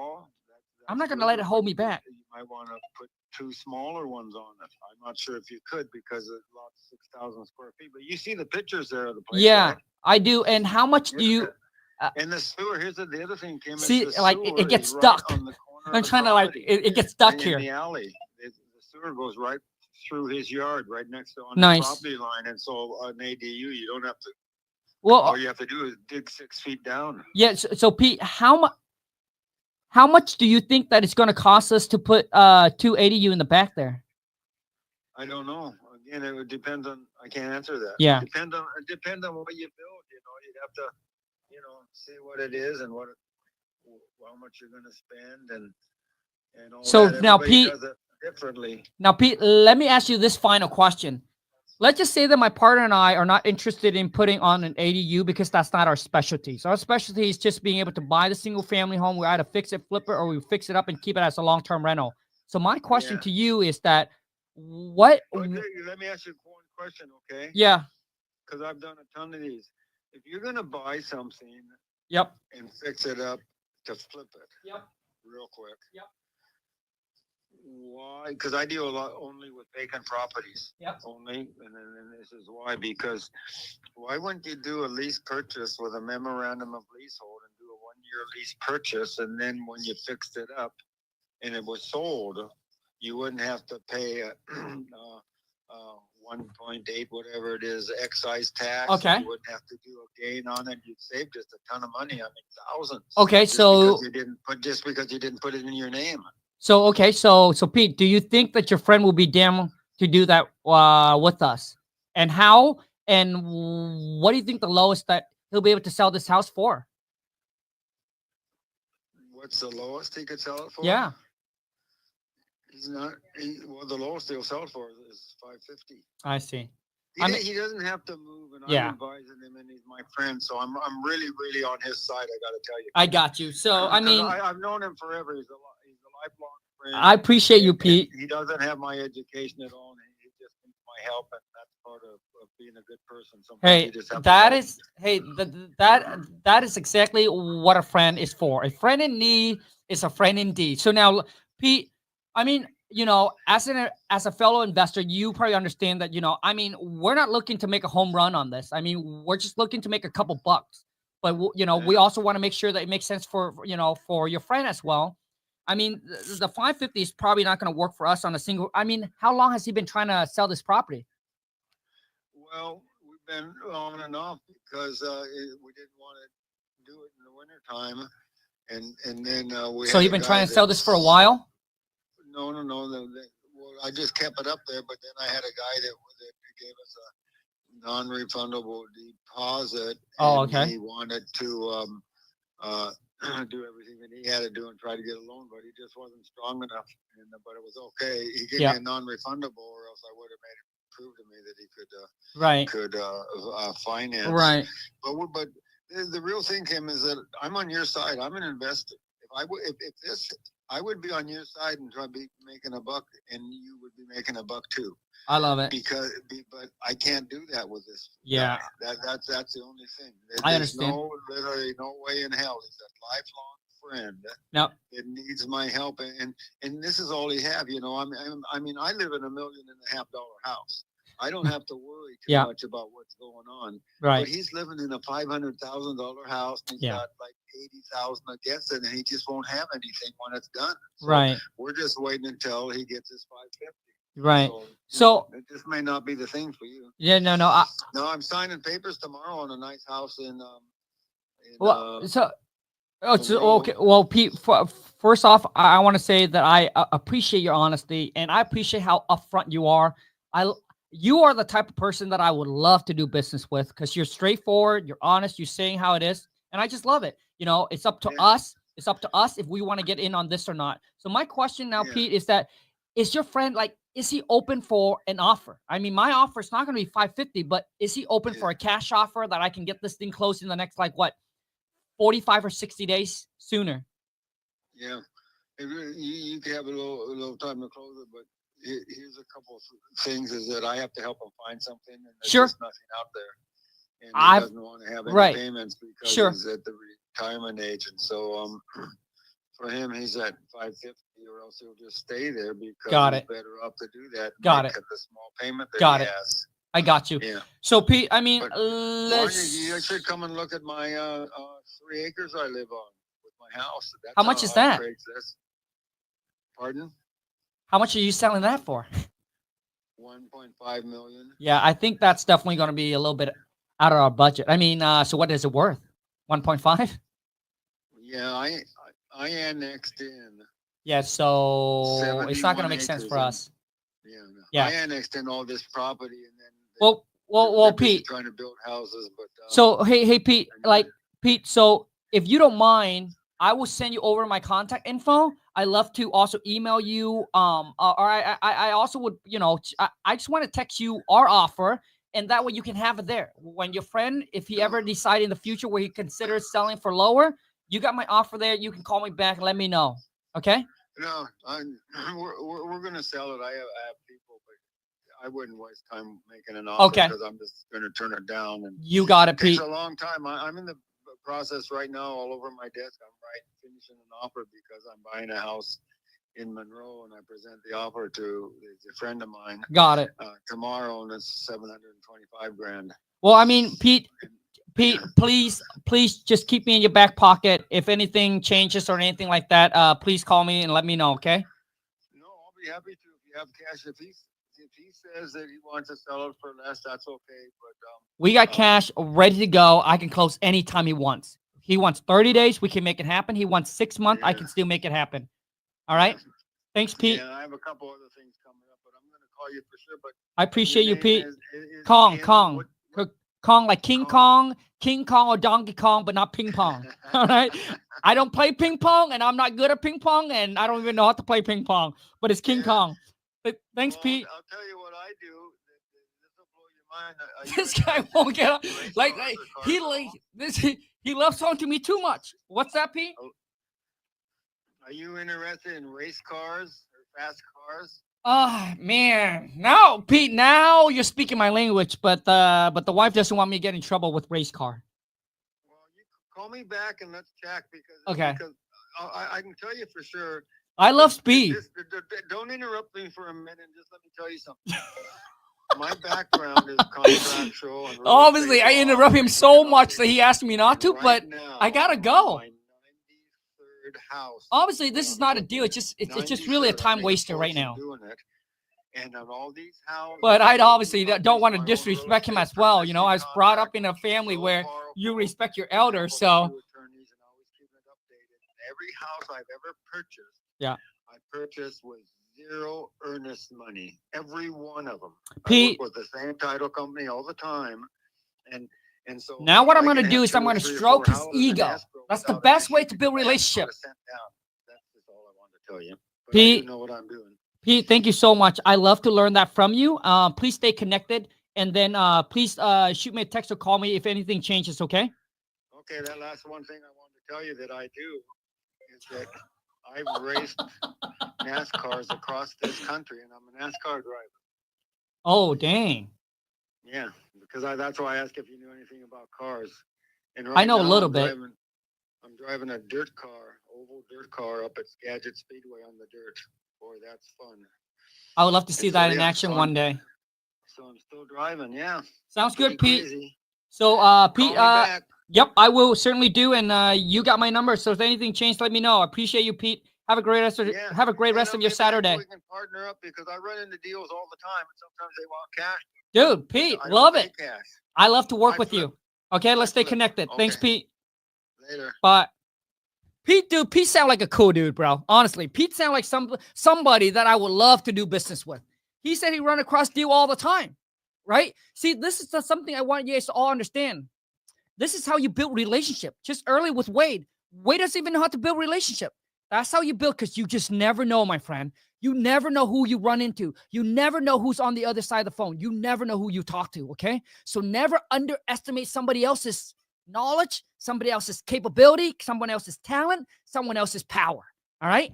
I'm not going to let it hold me back. You might want to put two smaller ones on it. I'm not sure if you could because it's lot 6,000 square feet. But you see the pictures there of the place. Yeah, right? I do. And how much do you And the sewer. Here's the other thing, Kim. see? The Like sewer it gets is right stuck. on the corner I'm of the trying to like property. it gets stuck in here. the alley. The sewer goes right through his yard, right next to on Nice. the property line. And so an ADU, you don't have to. Well, All you have to do is dig 6 feet down. yeah. So Pete, how much do you think that it's going to cost us to put 2 ADU in the back there? I don't know. Again, it would depend on. I can't answer that. Yeah. It depend on what you build. You know, you'd have to, see what it is and how much you're going to spend and all So that. now, Everybody Pete- does it differently. Now, Pete, let me ask you this final question. Let's just say that my partner and I are not interested in putting on an ADU because that's not our specialty. So our specialty is just being able to buy the single family home. We either fix it, flip it, or we fix it up and keep it as a long-term rental. So my question Yeah. to you is that what? Okay, let me ask you one question, okay? Yeah. Because I've done a ton of these. If you're going to buy something Yep. and fix it up to flip it Yep. real quick. Yep. Why? Because I deal a lot only with vacant properties. Yep. Only, and then this is why. Because why wouldn't you do a lease purchase with a memorandum of leasehold and do a 1-year lease purchase, and then when you fixed it up and it was sold, you wouldn't have to pay 1.8 whatever it is excise tax. Okay. You wouldn't have to do a gain on it. You'd save just a ton of money. I mean, thousands. Okay, Just so because you didn't put it in your name. so Pete, do you think that your friend will be down to do that with us? And how? And what do you think the lowest that he'll be able to sell this house for? What's the lowest he could sell it for? Yeah. He's not. The lowest he'll sell it for is $550. I see. He doesn't have to move, and Yeah. I'm advising him, and he's my friend, so I'm really, really on his side. I got to tell you. I got you. So I mean, I've known him forever. He's a lifelong friend. I appreciate you, Pete. He doesn't have my education at all, and he just needs my help, and that's part of being a good person. Sometimes Hey, you just have to that help. is that is exactly what a friend is for. A friend in need is a friend indeed. So now, Pete, I mean, as a fellow investor, you probably understand that, I mean, we're not looking to make a home run on this. I mean, we're just looking to make a couple bucks. But we also want to make sure that it makes sense for your friend as well. I mean, the 550 is probably not going to work for us on a single. I mean, how long has he been trying to sell this property? Well, we've been on and off because we didn't want to do it in the wintertime. And then we So had you've a been guy trying to sell this for a while? No. Well, I just kept it up there, but then I had a guy that gave us a non-refundable deposit. Oh, and okay. He wanted to do everything that he had to do and try to get a loan, but he just wasn't strong enough. But it was okay. He gave me a non-refundable, or else I would have made it prove to me that he could finance. Right. But the real thing, Kim, is that I'm on your side. I'm an investor. I would be on your side and try to be making a buck, and you would be making a buck too. I love it. But I can't do that with this. Yeah. That's the only thing. I understand. Literally no way in hell. He's a lifelong friend. Yep. That needs my help, and this is all he have. I mean, I live in $1.5 million house. I don't have to worry too much about what's going on. Right. But he's living in a $500,000 house, and he's got like 80,000 against it, and he just won't have anything when it's done. So right. We're just waiting until he gets his 550. Right. So it just may not be the thing for you. Yeah. No. No, I'm signing papers tomorrow on a nice house in. Okay. Well, Pete, first off, I want to say that I appreciate your honesty, and I appreciate how upfront you are. You are the type of person that I would love to do business with because you're straightforward, you're honest, you're saying how it is, and I just love it. It's up to us. It's up to us if we want to get in on this or not. So my question now, Pete, is your friend is he open for an offer? I mean, my offer is not going to be 550, but is he open for a cash offer that I can get this thing closed in the next 45 or 60 days sooner? Yeah, you can have a little time to close it, but here's a couple of things: is that I have to help him find something, and there's just nothing out there, and he doesn't want to have any payments because he's at the retirement age, and so for him, he's at 550, or else he'll just stay there because Got he's it. better off to do that. Got make it. The small payment that Got he it. has. I got you. Yeah. So Pete, I mean, But why don't let's. you should come and look at my 3 acres I live on with my house. That's How much is on that? Craigslist. Pardon? How much are you selling that for? 1.5 million. Yeah, I think that's definitely going to be a little bit out of our budget. I mean, so what is it worth? 1.5? Yeah, I annexed in. Yeah, so it's not going to 71 make sense acres for and- us. Yeah, no. Yeah. I annexed in all this property, and then Well, they're busy Pete. trying to build houses, but So hey, Pete, I know. like Pete. So if you don't mind, I will send you over my contact info. I love to also email you. Or I also would, I just want to text you our offer, and that way you can have it there. When your friend, if he ever decide in the future where he considers selling for lower, you got my offer there. You can call me back and let me know. Okay. No, we're gonna sell it. I have people, but I wouldn't waste time making an offer Okay. because I'm just gonna turn it down. And You got it, it takes Pete. a long time. I'm in the process right now, all over my desk. I'm finishing an offer because I'm buying a house in Monroe, and I present the offer to a friend of mine Got it. tomorrow, and it's 725 grand. Well, I mean, Pete, please just keep me in your back pocket. If anything changes or anything like that, please call me and let me know. Okay. No, I'll be happy to if you have cash. If he says that he wants to sell it for less, that's okay. But We got cash ready to go. I can close anytime he wants. He wants 30 days. We can make it happen. He wants 6 months. I Yeah. can still make it happen. All right. Thanks, Pete. Yeah, I have a couple other things coming up, but I'm gonna call you for sure. But I appreciate you, your Pete. name is Kong, Ken. Kong. What- Kong, like King Kong? Kong or Donkey Kong, but not ping pong. All right. I don't play ping pong, and I'm not good at ping pong, and I don't even know how to play ping pong. But it's King Yeah. Kong. But thanks, Well, Pete. I'll tell you what I do. This will blow your mind. Are you This guy interested won't in get up. race Like cars or he cars at like all? this. He loves talking to me too much. What's that, Pete? Are you interested in race cars or fast cars? Oh man, no, Pete. Now you're speaking my language, but the wife doesn't want me to get in trouble with race car. Well, you call me back and let's chat because Okay. Because I can tell you for sure. I love speed. Don't interrupt me for a minute. Just let me tell you something. My background is contractual. And real Obviously, estate I law interrupt him and so much economics. that he asked me not And to, right but now, I gotta I'm go. on my 93rd house. Obviously, this is not a deal. It's just really a 93rd. I'm time making waster right fortune now. doing it. And on all these houses, But I'd all obviously these don't want to properties, my own real disrespect him estate as well. You know, I was purchasing brought up in contract, a family so where powerful. you respect your I have elders. over So 2 attorneys and always keep it updated. Every house I've ever purchased, Yeah. I purchased with zero earnest money. Every one of them. Pete- I work with the same title company all the time, and so now what I'm I going to can do have is I'm 2 or going to 3 or stroke 4 his houses in ego. escrow That's the without best an way issue to build because I relationship. put a cent down. That's just all I want to tell you. But I Pete- do know what I'm doing. Pete, thank you so much. I love to learn that from you. Please stay connected, and then please shoot me a text or call me if anything changes. Okay. Okay, that last one thing I wanted to tell you that I do is that I've raced NASCARs across this country, and I'm a NASCAR driver. Oh dang. Yeah, because that's why I asked if you knew anything about cars. And I know a now little I'm bit. I'm driving a dirt car, oval dirt car up at Skagit Speedway on the dirt. Boy, that's fun. I would love to see And so, that in yeah, action so one day. So I'm still driving, yeah. Sounds good, Pretty Pete. crazy. So Call Pete, me back. yep, I will certainly do. And you got my number, so if anything changed, let me know. I appreciate you, Pete. Have a great rest of Yeah. have a great And rest then of your maybe Saturday, We can partner up because I run into deals all the time, and sometimes they want cash. dude. Pete, I don't love pay it. Cash. I love to work I with flip. you. Okay, let's stay flip. connected. Thanks, Okay. Pete. Later. But Pete, dude, Pete sound like a cool dude, bro. Honestly, Pete sound like somebody that I would love to do business with. He said he run across deal all the time, right? See, this is something I want you guys to all understand. This is how you build relationship. Just early with Wade. Wade doesn't even know how to build relationship. That's how you build, because you just never know, my friend. You never know who you run into. You never know who's on the other side of the phone. You never know who you talk to, okay? So never underestimate somebody else's knowledge, somebody else's capability, someone else's talent, someone else's power, all right?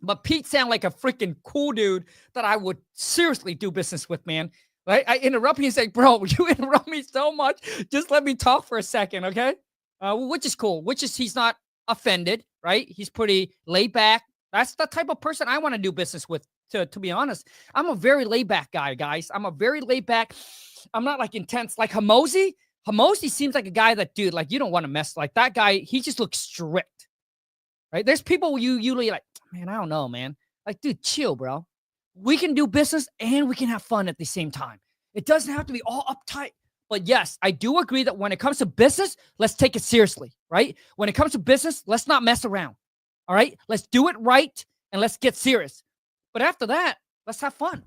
But Pete sound like a freaking cool dude that I would seriously do business with, man. Right? I interrupt him and say, bro, you interrupt me so much. Just let me talk for a second, okay? Which is cool. Which is he's not offended, right? He's pretty laid back. That's the type of person I want to do business with, to be honest. I'm a very laid back guy, guys. I'm a very laid back. I'm not like intense. Like Hamosi seems like a guy that, dude, like you don't want to mess like that guy. He just looks strict, right? There's people you usually like, man, I don't know, man. Like, dude, chill, bro. We can do business and we can have fun at the same time. It doesn't have to be all uptight. But yes, I do agree that when it comes to business, let's take it seriously, right? When it comes to business, let's not mess around, all right? Let's do it right and let's get serious. But after that, let's have fun,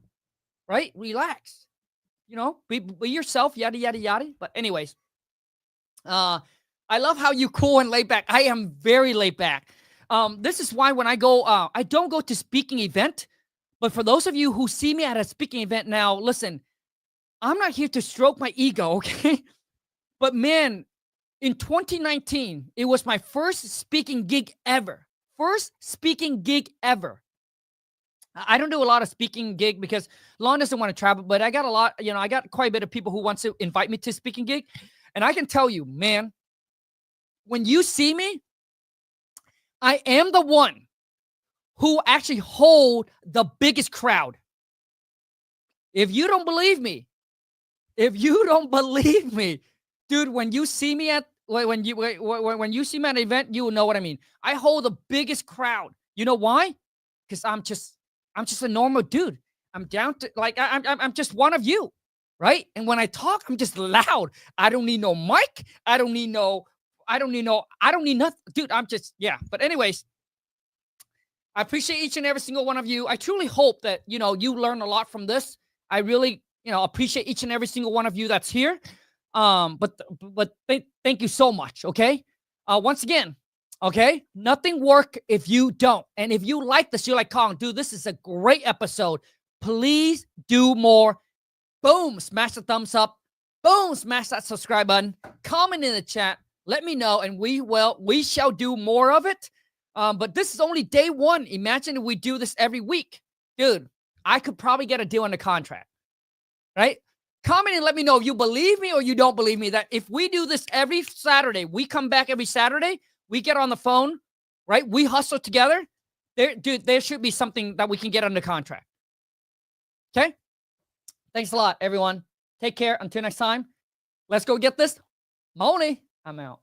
right? Relax, you know, be yourself, yada, yada, yada. But anyways, I love how you cool and laid back. I am very laid back. This is why when I go, I don't go to speaking event. But for those of you who see me at a speaking event now, listen, I'm not here to stroke my ego, okay? But man, in 2019, it was my first speaking gig ever. First speaking gig ever. I don't do a lot of speaking gig because Lon doesn't want to travel, but I got a lot, you know, I got quite a bit of people who want to invite me to speaking gig. And I can tell you, man, when you see me, I am the one who actually hold the biggest crowd. If you don't believe me, dude, when you see me at when you see me at an event, you will know what I mean. I hold the biggest crowd. You know why? Because I'm just a normal dude. I'm down to like I'm just one of you, right? And when I talk, I'm just loud. I don't need no mic. I don't need nothing, dude. I'm just But anyways, I appreciate each and every single one of you. I truly hope that you learn a lot from this. I really appreciate each and every single one of you that's here. But thank you so much. Okay. Once again, okay, nothing work if you don't. And if you like this, you're like, Khang, dude, this is a great episode. Please do more. Boom, smash the thumbs up. Boom, smash that subscribe button. Comment in the chat. Let me know, and we shall do more of it. But this is only day one. Imagine if we do this every week, dude. I could probably get a deal on the contract, right? Comment and let me know if you believe me or you don't believe me that if we do this every Saturday, we come back every Saturday, we get on the phone, right? We hustle together. There should be something that we can get under contract. Okay? Thanks a lot, everyone. Take care. Until next time, let's go get this money. I'm out.